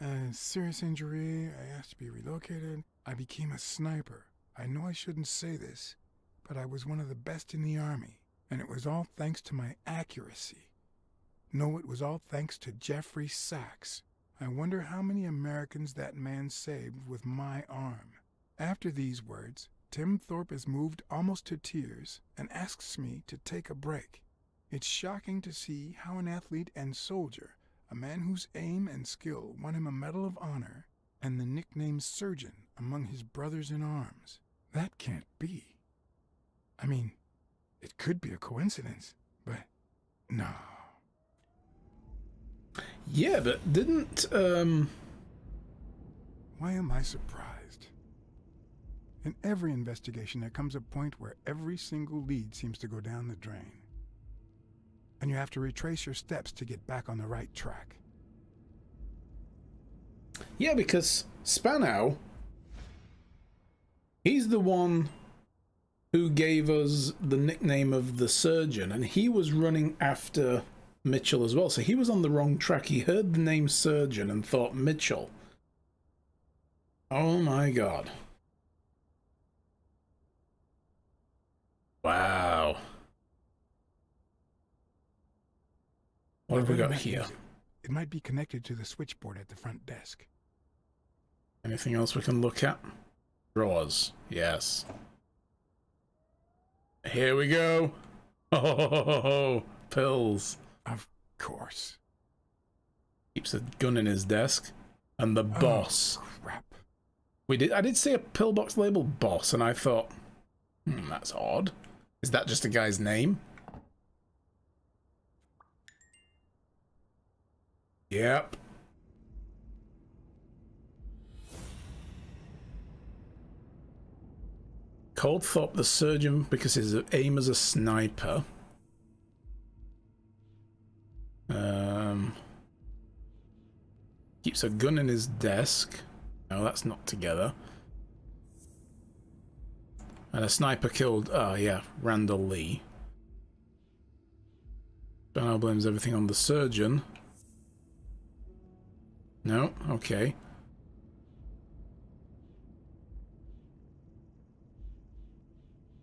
a serious injury, I asked to be relocated. I became a sniper. I know I shouldn't say this, but I was one of the best in the army, and it was all thanks to my accuracy. No, it was all thanks to Jeffrey Sachs. I wonder how many Americans that man saved with my arm. After these words, Tim Thorpe is moved almost to tears and asks me to take a break. It's shocking to see how an athlete and soldier, a man whose aim and skill won him a Medal of Honor and the nickname Surgeon among his brothers in arms. That can't be. I mean, it could be a coincidence, but no. Yeah, but didn't Why am I surprised? In every investigation, there comes a point where every single lead seems to go down the drain. And you have to retrace your steps to get back on the right track. Yeah, because Spanow, he's the one who gave us the nickname of the Surgeon, and he was running after Mitchell as well, so he was on the wrong track. He heard the name Surgeon and thought Mitchell. Oh my god. Wow. What have we got here? It might be connected to the switchboard at the front desk. Anything else we can look at? Drawers. Yes. Here we go. Oh, pills. Of course. Keeps a gun in his desk. And the boss. Oh, crap. I did see a pillbox labeled boss, and I thought, that's odd. Is that just a guy's name? Yep. Called Thorpe the Surgeon because his aim as a sniper. Keeps a gun in his desk. No, that's not together. And a sniper killed, oh yeah, Randall Lee. Spanow blames everything on the Surgeon. No? Okay.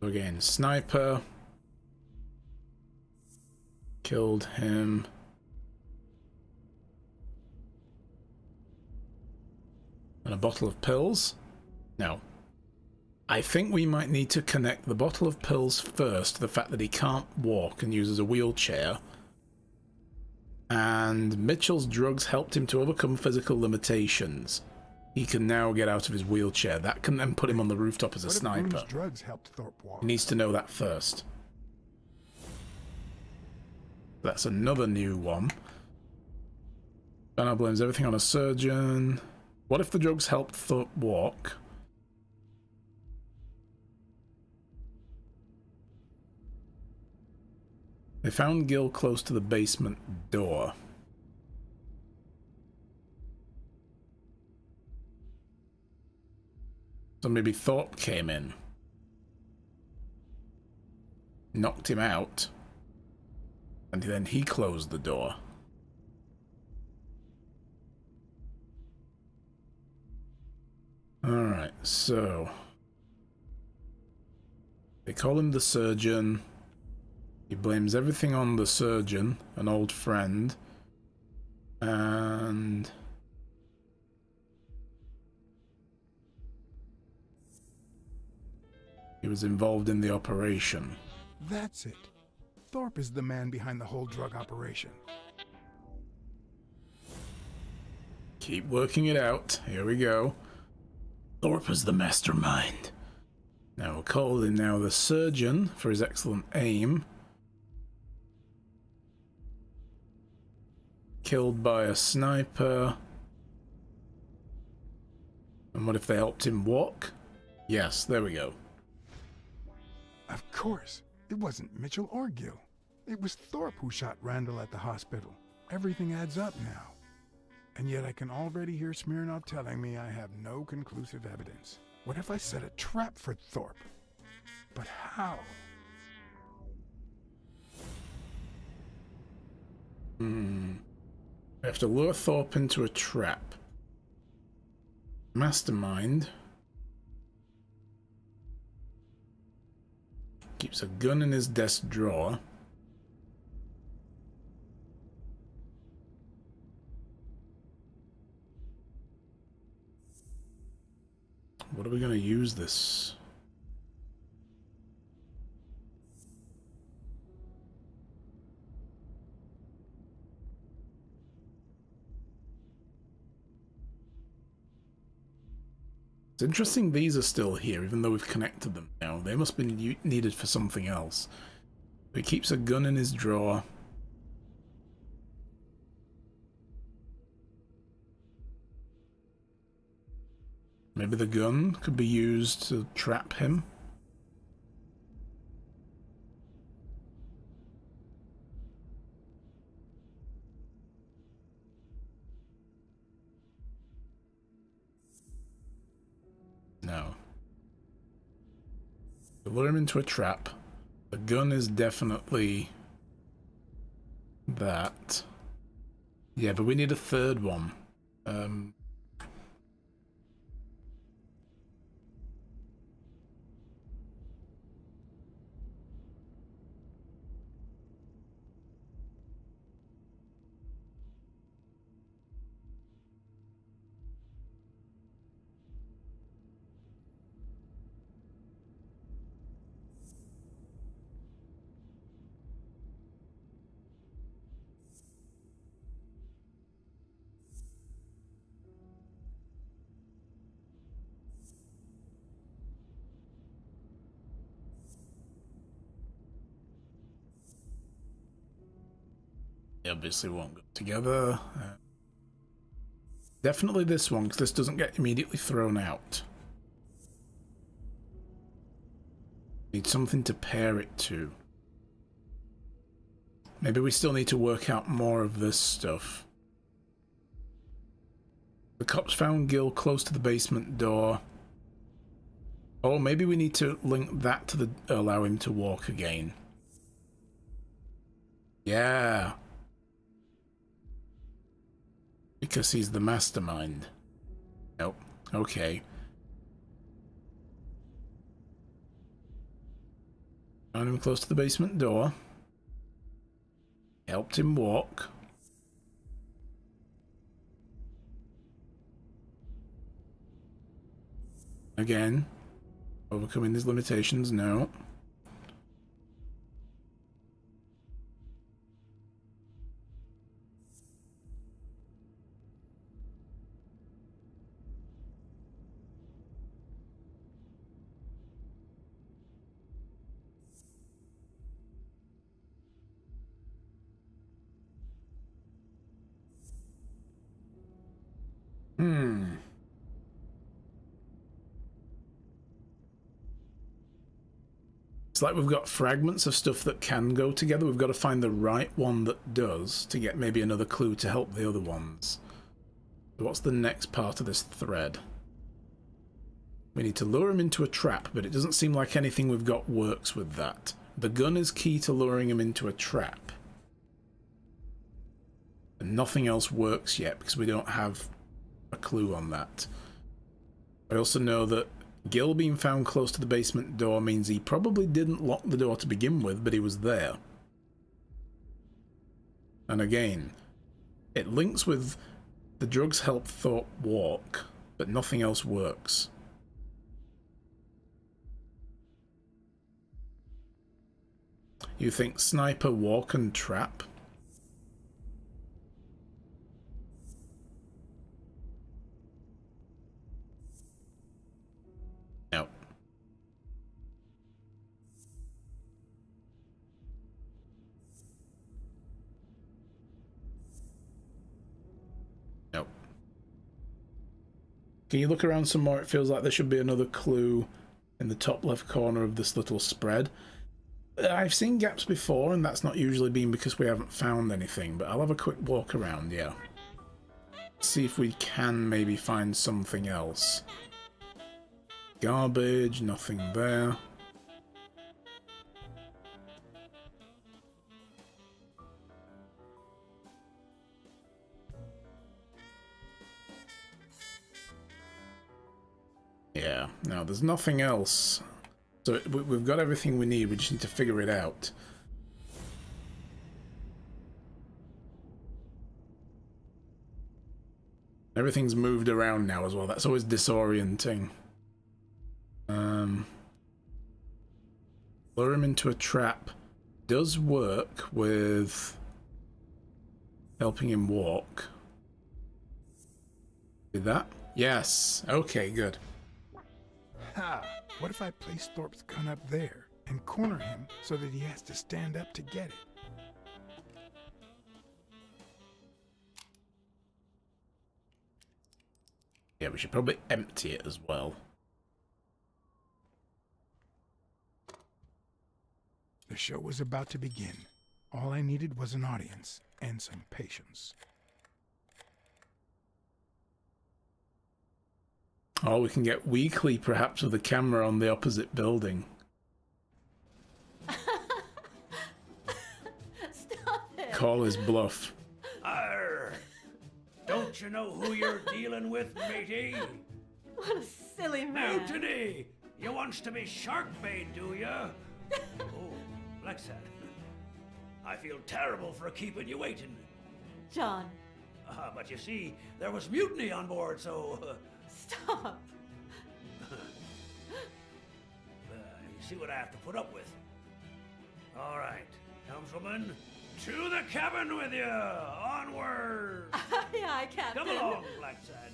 So again, sniper. Killed him. And a bottle of pills? No. I think we might need to connect the bottle of pills first to the fact that he can't walk and uses a wheelchair. And Mitchell's drugs helped him to overcome physical limitations. He can now get out of his wheelchair. That can then put him on the rooftop as a What if sniper. Groom's drugs helped Thorpe walk? He needs to know that first. That's another new one. Spanow blames everything on a surgeon. What if the drugs helped Thorpe walk? They found Gil close to the basement door. So maybe Thorpe came in, knocked him out, and then he closed the door. Alright, so they call him the surgeon. He blames everything on the surgeon, an old friend, and he was involved in the operation. That's it. Thorpe is the man behind the whole drug operation. Keep working it out. Here we go. Thorpe is the mastermind. Now we'll call him now the surgeon for his excellent aim. Killed by a sniper. And what if they helped him walk? Yes, there we go. Of course. It wasn't Mitchell or Gil. It was Thorpe who shot Randall at the hospital. Everything adds up now. And yet I can already hear Smirnov telling me I have no conclusive evidence. What if I set a trap for Thorpe? But how? I have to lure Thorpe into a trap. Mastermind keeps a gun in his desk drawer. What are we going to use this? It's interesting these are still here, even though we've connected them now. They must have been needed for something else. He keeps a gun in his drawer. Maybe the gun could be used to trap him. No. Lure him into a trap. The gun is definitely that. Yeah, but we need a third one. They obviously won't go together. Definitely this one, because this doesn't get immediately thrown out. Need something to pair it to. Maybe we still need to work out more of this stuff. The cops found Gil close to the basement door. Oh, maybe we need to link that to allow him to walk again. Yeah. Because he's the mastermind. Nope. Okay. Found him close to the basement door. Helped him walk. Again. Overcoming his limitations. No. It's like we've got fragments of stuff that can go together. We've got to find the right one that does to get maybe another clue to help the other ones. What's the next part of this thread? We need to lure him into a trap, but it doesn't seem like anything we've got works with that. The gun is key to luring him into a trap. And nothing else works yet because we don't have a clue on that. I also know that Gil being found close to the basement door means he probably didn't lock the door to begin with, but he was there. And again, it links with the drugs help Thorpe walk, but nothing else works. You think sniper, walk, and trap? No. No. Can you look around some more? It feels like there should be another clue in the top left corner of this little spread. I've seen gaps before, and that's not usually been because we haven't found anything, but I'll have a quick walk around, yeah. See if we can maybe find something else. Garbage, nothing there. Yeah, no, there's nothing else. So we've got everything we need, we just need to figure it out. Everything's moved around now as well, that's always disorienting. Lure him into a trap does work with helping him walk. Did that? Yes. Okay, good. Ha! What if I place Thorpe's gun up there and corner him so that he has to stand up to get it? Yeah, we should probably empty it as well. The show was about to begin. All I needed was an audience and some patience. Oh, we can get weekly perhaps with a camera on the opposite building. Stop it! Call his bluff. Arr! Don't you know who you're dealing with, matey? What a silly man. Mutiny! You wants to be shark bait, do ya? Oh, Blacksad. I feel terrible for keeping you waiting. John, But you see, there was mutiny on board, so... stop. You see what I have to put up with. All right, helmswoman, to the cabin with you! Onward! Aye, aye, Captain. Come along, Blacksad.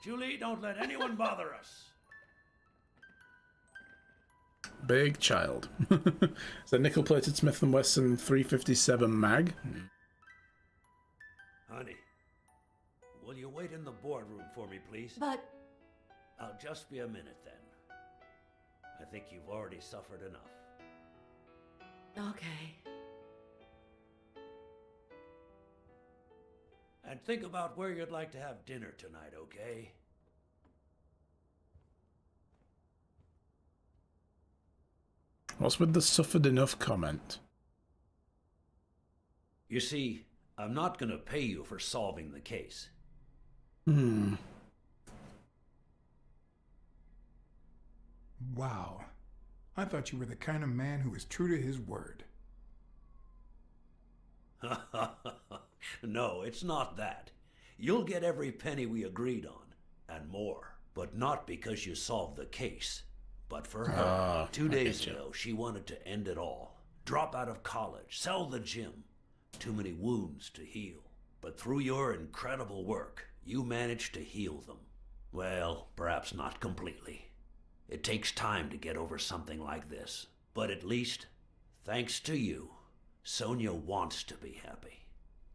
Julie, don't let anyone bother us. Big child. It's a nickel-plated Smith & Wesson 357 mag. Honey, will you wait in the boardroom for me, please? But... I'll just be a minute then. I think you've already suffered enough. okay. And think about where you'd like to have dinner tonight, okay? What's with the suffered enough comment? You see, I'm not gonna pay you for solving the case. Wow. I thought you were the kind of man who is true to his word. No, it's not that. You'll get every penny we agreed on, and more. But not because you solved the case. But for her, 2 days ago, she wanted to end it all. Drop out of college, sell the gym. Too many wounds to heal. But through your incredible work, you managed to heal them. Well, perhaps not completely. It takes time to get over something like this. But at least, thanks to you, Sonia wants to be happy.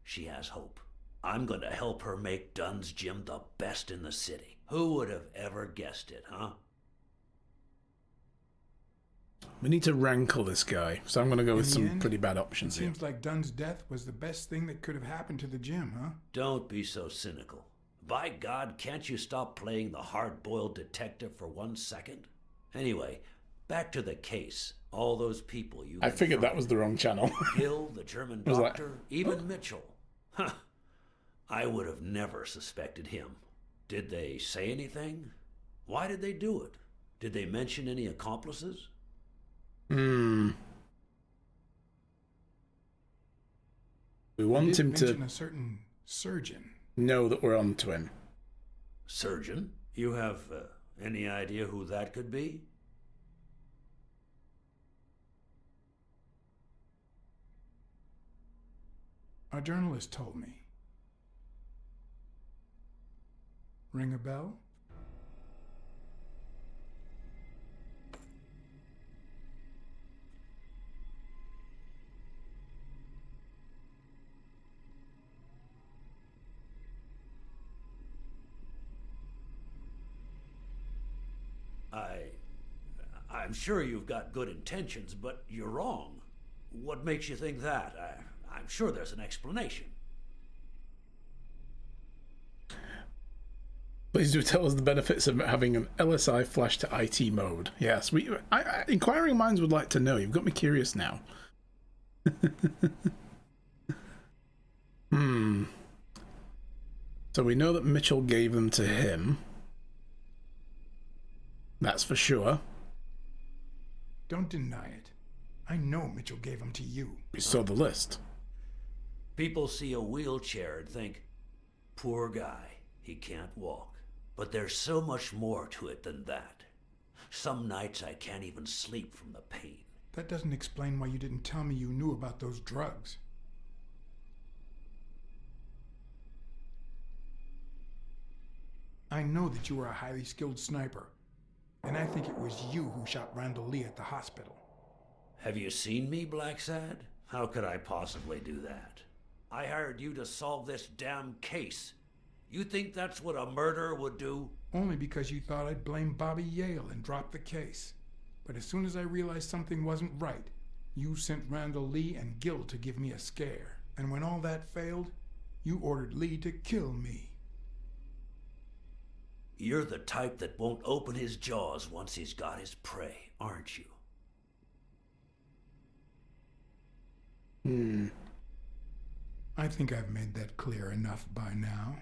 She has hope. I'm going to help her make Dunn's Gym the best in the city. Who would have ever guessed it, huh? We need to rankle this guy, so I'm going to go with In the some end, pretty bad It options here. seems like Dunn's death was the best thing that could have happened to the gym, huh? Don't be so cynical. By God, can't you stop playing the hard-boiled detective for 1 second? Anyway, back to the case. All those people you... I figured that was the wrong channel. Gil, the German Was that- doctor, even Mitchell. Huh. I would have never suspected him. Did they say anything? Why did they do it? Did they mention any accomplices? We He want did him mention to a certain surgeon. know that we're on to him. Surgeon? You have any idea who that could be? A journalist told me. Ring a bell? I'm sure you've got good intentions, but you're wrong. What makes you think that? I'm sure there's an explanation. Please do tell us the benefits of having an LSI flash to IT mode. Yes, inquiring minds would like to know. You've got me curious now. So we know that Mitchell gave them to him. That's for sure. Don't deny it. I know Mitchell gave them to you. We saw the list. People see a wheelchair and think, poor guy, he can't walk. But there's so much more to it than that. Some nights I can't even sleep from the pain. That doesn't explain why you didn't tell me you knew about those drugs. I know that you were a highly skilled sniper, and I think it was you who shot Randall Lee at the hospital. Have you seen me, Blacksad? How could I possibly do that? I hired you to solve this damn case. You think that's what a murderer would do? Only because you thought I'd blame Bobby Yale and drop the case. But as soon as I realized something wasn't right, you sent Randall Lee and Gil to give me a scare. And when all that failed, you ordered Lee to kill me. You're the type that won't open his jaws once he's got his prey, aren't you? I think I've made that clear enough by now.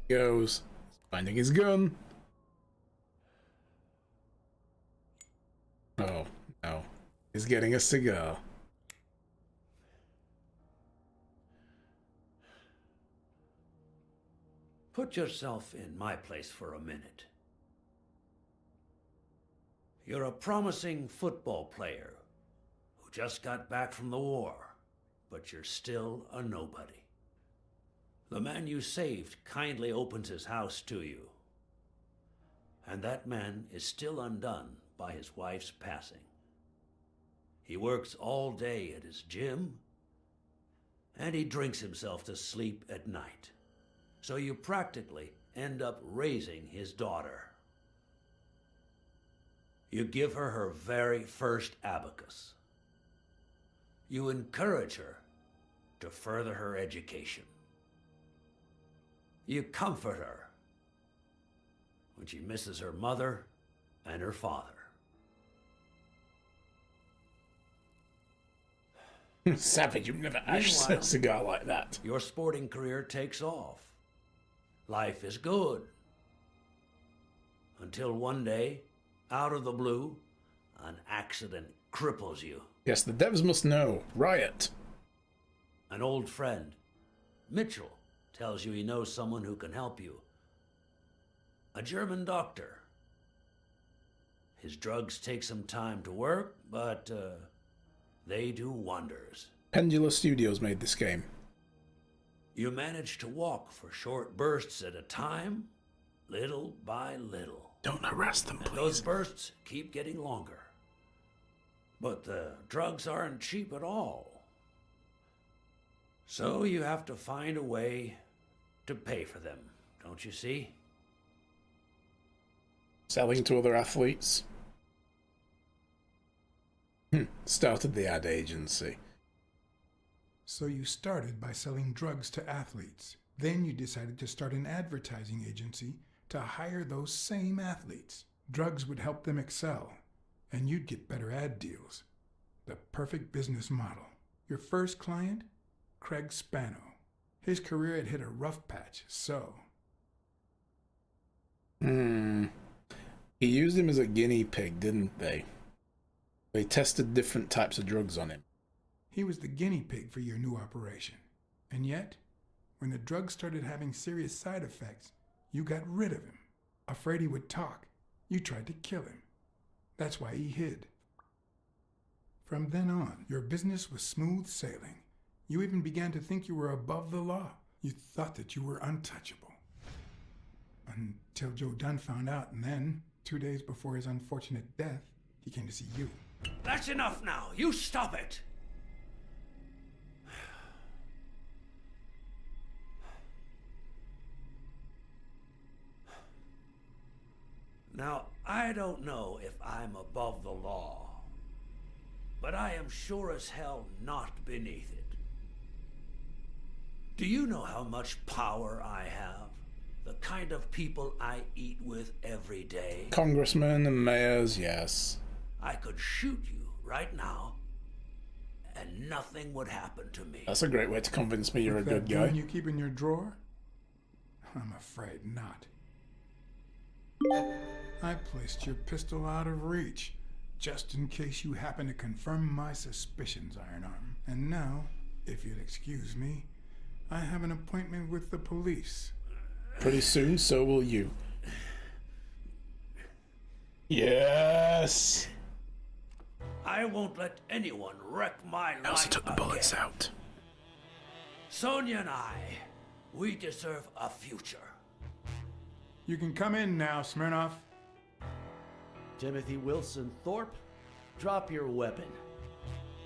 Goes. Finding his gun. Oh, no. He's getting a cigar. Put yourself in my place for a minute. You're a promising football player who just got back from the war, but you're still a nobody. The man you saved kindly opens his house to you, and that man is still undone by his wife's passing. He works all day at his gym, and he drinks himself to sleep at night. So you practically end up raising his daughter. You give her her very first abacus. You encourage her to further her education. You comfort her when she misses her mother and her father. Savage, you've never ashed a cigar like that. Your sporting career takes off. Life is good. Until one day, out of the blue, an accident cripples you. Yes, the devs must know. Riot. An old friend, Mitchell, tells you he knows someone who can help you. A German doctor. His drugs take some time to work, but they do wonders. Pendula Studios made this game. You manage to walk for short bursts at a time, little by little. Don't harass them, And please. those bursts keep getting longer. But the drugs aren't cheap at all. So you have to find a way to pay for them, don't you see? Selling to other athletes. Started the ad agency. So you started by selling drugs to athletes. Then you decided to start an advertising agency to hire those same athletes. Drugs would help them excel, and you'd get better ad deals. The perfect business model. Your first client? Craig Spano. His career had hit a rough patch, so... He used him as a guinea pig, didn't they? They tested different types of drugs on him. He was the guinea pig for your new operation. And yet, when the drug started having serious side effects, you got rid of him. Afraid he would talk, you tried to kill him. That's why he hid. From then on, your business was smooth sailing. You even began to think you were above the law. You thought that you were untouchable. Until Joe Dunn found out, and then, 2 days before his unfortunate death, he came to see you. That's enough now. You stop it. Now, I don't know if I'm above the law, but I am sure as hell not beneath it. Do you know how much power I have? The kind of people I eat with every day? Congressmen and mayors, yes. I could shoot you right now, and nothing would happen to me. That's a great way to convince me you're a good guy. You keep in your drawer? I'm afraid not. I placed your pistol out of reach, just in case you happen to confirm my suspicions, Ironarm. And now, if you'll excuse me, I have an appointment with the police. Pretty soon, so will you. Yes! I won't let anyone wreck my life. Also took the bullets out. Sonia and I, we deserve a future. You can come in now, Smirnoff. Timothy Wilson Thorpe, drop your weapon.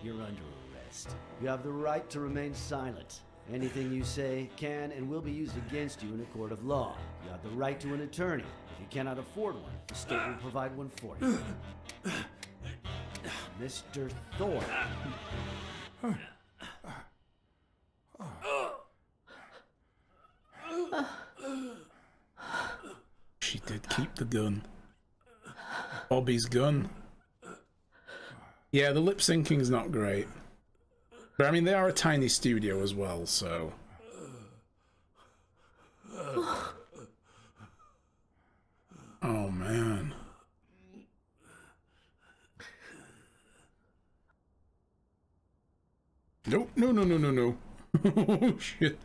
You're under arrest. You have the right to remain silent. Anything you say can and will be used against you in a court of law. You have the right to an attorney. If you cannot afford one, the state will provide one for you. Mr. Thorpe. She did keep the gun. Bobby's gun. Yeah, the lip syncing's not great. But I mean, they are a tiny studio as well, so... Oh, man. Nope, no, no, no, no, no. Oh, shit.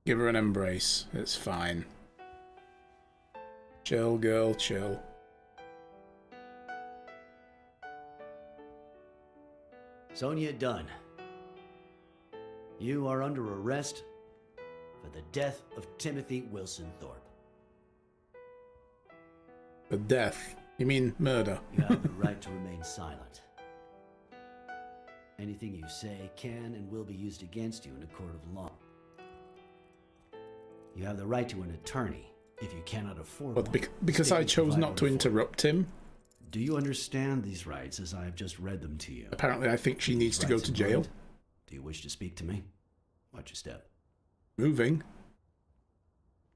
Give her an embrace. It's fine. Chill, girl, chill. Sonia Dunn, you are under arrest for the death of Timothy Wilson Thorpe. The death? You mean murder? You have the right to remain silent. Anything you say can and will be used against you in a court of law. You have the right to an attorney if you cannot afford But one. because I chose not to interrupt him. Do you understand these rights as I have just read them to you? Apparently I think she needs to go to jail. Do you wish to speak to me? Watch your step. Moving?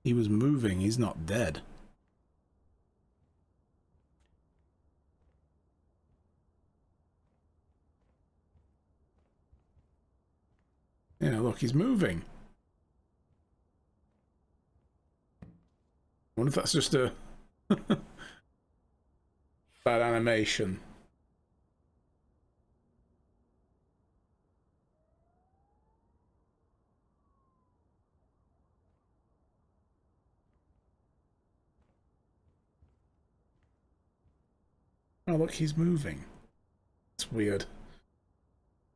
He was moving, he's not dead. Yeah, look, he's moving. I wonder if that's just a bad animation. Oh, look, he's moving. It's weird.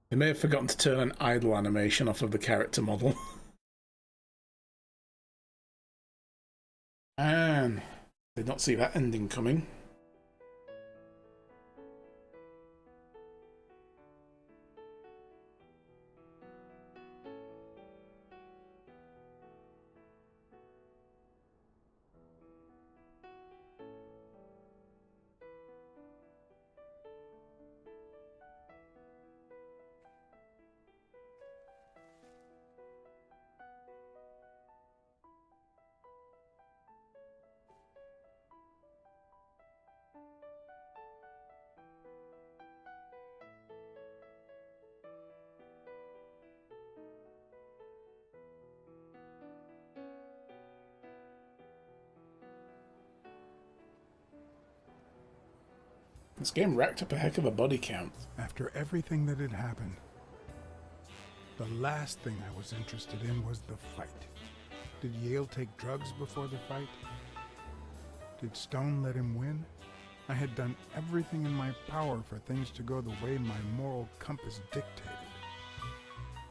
They may have forgotten to turn an idle animation off of the character model. And did not see that ending coming. This game racked up a heck of a body count. After everything that had happened, the last thing I was interested in was the fight. Did Yale take drugs before the fight? Did Stone let him win? I had done everything in my power for things to go the way my moral compass dictated.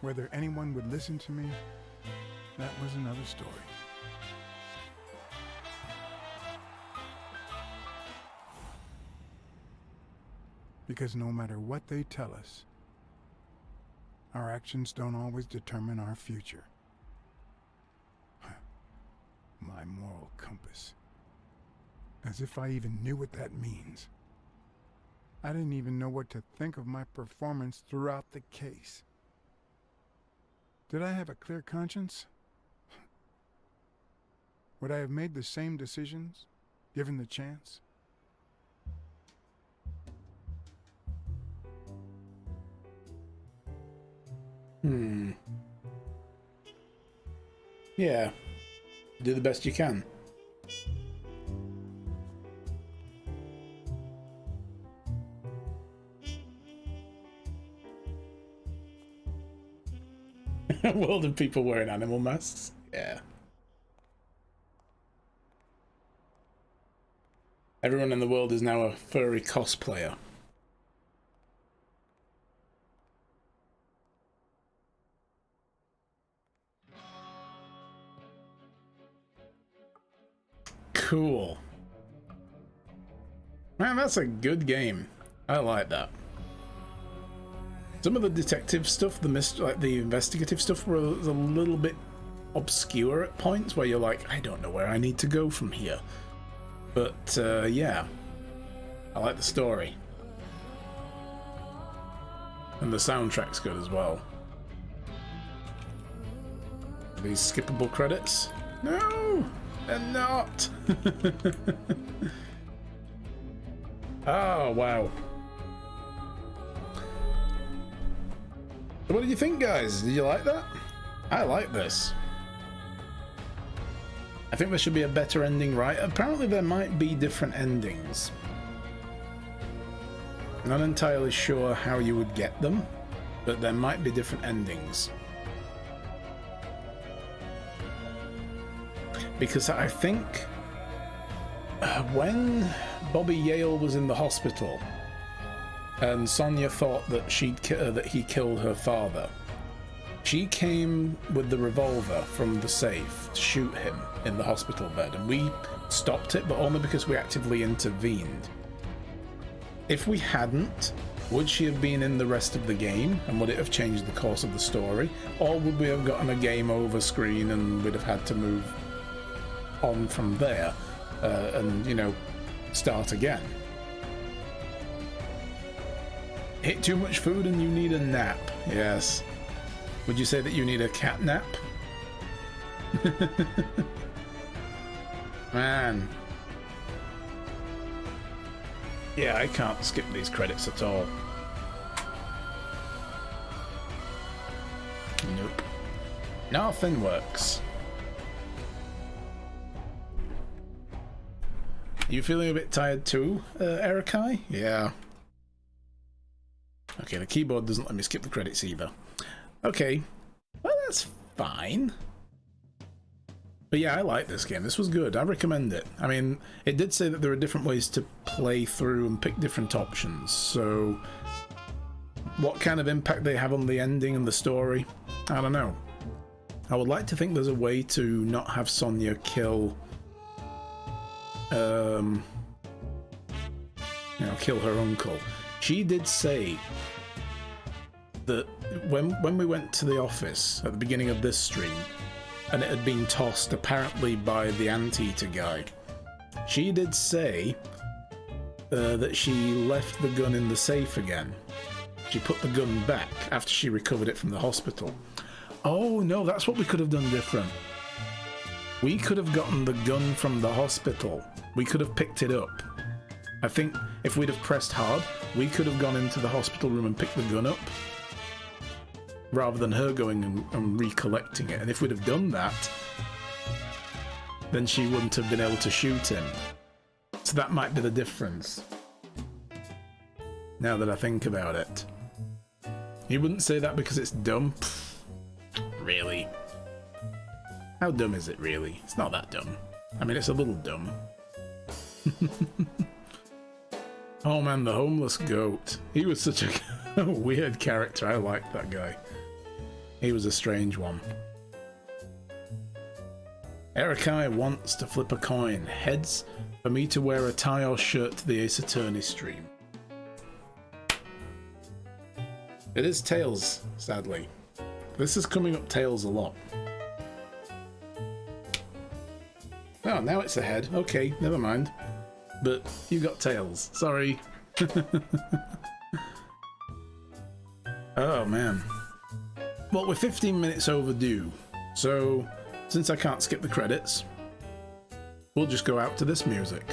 Whether anyone would listen to me, that was another story. Because no matter what they tell us, our actions don't always determine our future. My moral compass. As if I even knew what that means. I didn't even know what to think of my performance throughout the case. Did I have a clear conscience? Would I have made the same decisions, given the chance? Yeah. Do the best you can. A world of people wearing animal masks. Yeah. Everyone in the world is now a furry cosplayer. Cool. Man, that's a good game. I like that. Some of the detective stuff, like the investigative stuff, was a little bit obscure at points where you're like, I don't know where I need to go from here. But yeah, I like the story. And the soundtrack's good as well. These skippable credits? No! They're not! Oh, wow. So what did you think, guys? Did you like that? I like this. I think there should be a better ending, right? Apparently there might be different endings. Not entirely sure how you would get them, but there might be different endings. Because I think when Bobby Yale was in the hospital and Sonia thought that that he killed her father, she came with the revolver from the safe to shoot him in the hospital bed, and we stopped it, but only because we actively intervened. If we hadn't, would she have been in the rest of the game, and would it have changed the course of the story? Or would we have gotten a game over screen and we'd have had to move on from there and, you know, start again? Ate too much food and you need a nap. Yes. Would you say that you need a cat nap? Man. Yeah, I can't skip these credits at all. Nope. Nothing works. You feeling a bit tired too, Erikai? Yeah. Okay, the keyboard doesn't let me skip the credits either. Okay, well that's fine. But yeah, I like this game. This was good. I recommend it. I mean, it did say that there are different ways to play through and pick different options, so what kind of impact they have on the ending and the story, I don't know. I would like to think there's a way to not have Sonia kill kill her uncle. She did say that when we went to the office at the beginning of this stream, and it had been tossed apparently by the anteater guy, she did say that she left the gun in the safe again. She put the gun back after she recovered it from the hospital. Oh no, that's what we could have done different. We could have gotten the gun from the hospital. We could have picked it up. I think if we'd have pressed hard, we could have gone into the hospital room and picked the gun up, rather than her going and recollecting it. And if we'd have done that, then she wouldn't have been able to shoot him. So that might be the difference. Now that I think about it. You wouldn't say that because it's dumb? Pfft, really? How dumb is it, really? It's not that dumb. I mean, it's a little dumb. Oh man, the homeless goat. He was such a weird character. I liked that guy. He was a strange one. Erikai wants to flip a coin. Heads for me to wear a tie or shirt to the Ace Attorney stream. It is Tails, sadly. This is coming up Tails a lot. Oh, now it's a head. Okay, never mind. But you got Tails. Sorry. Oh, man. Well, we're 15 minutes overdue. So, since I can't skip the credits, we'll just go out to this music.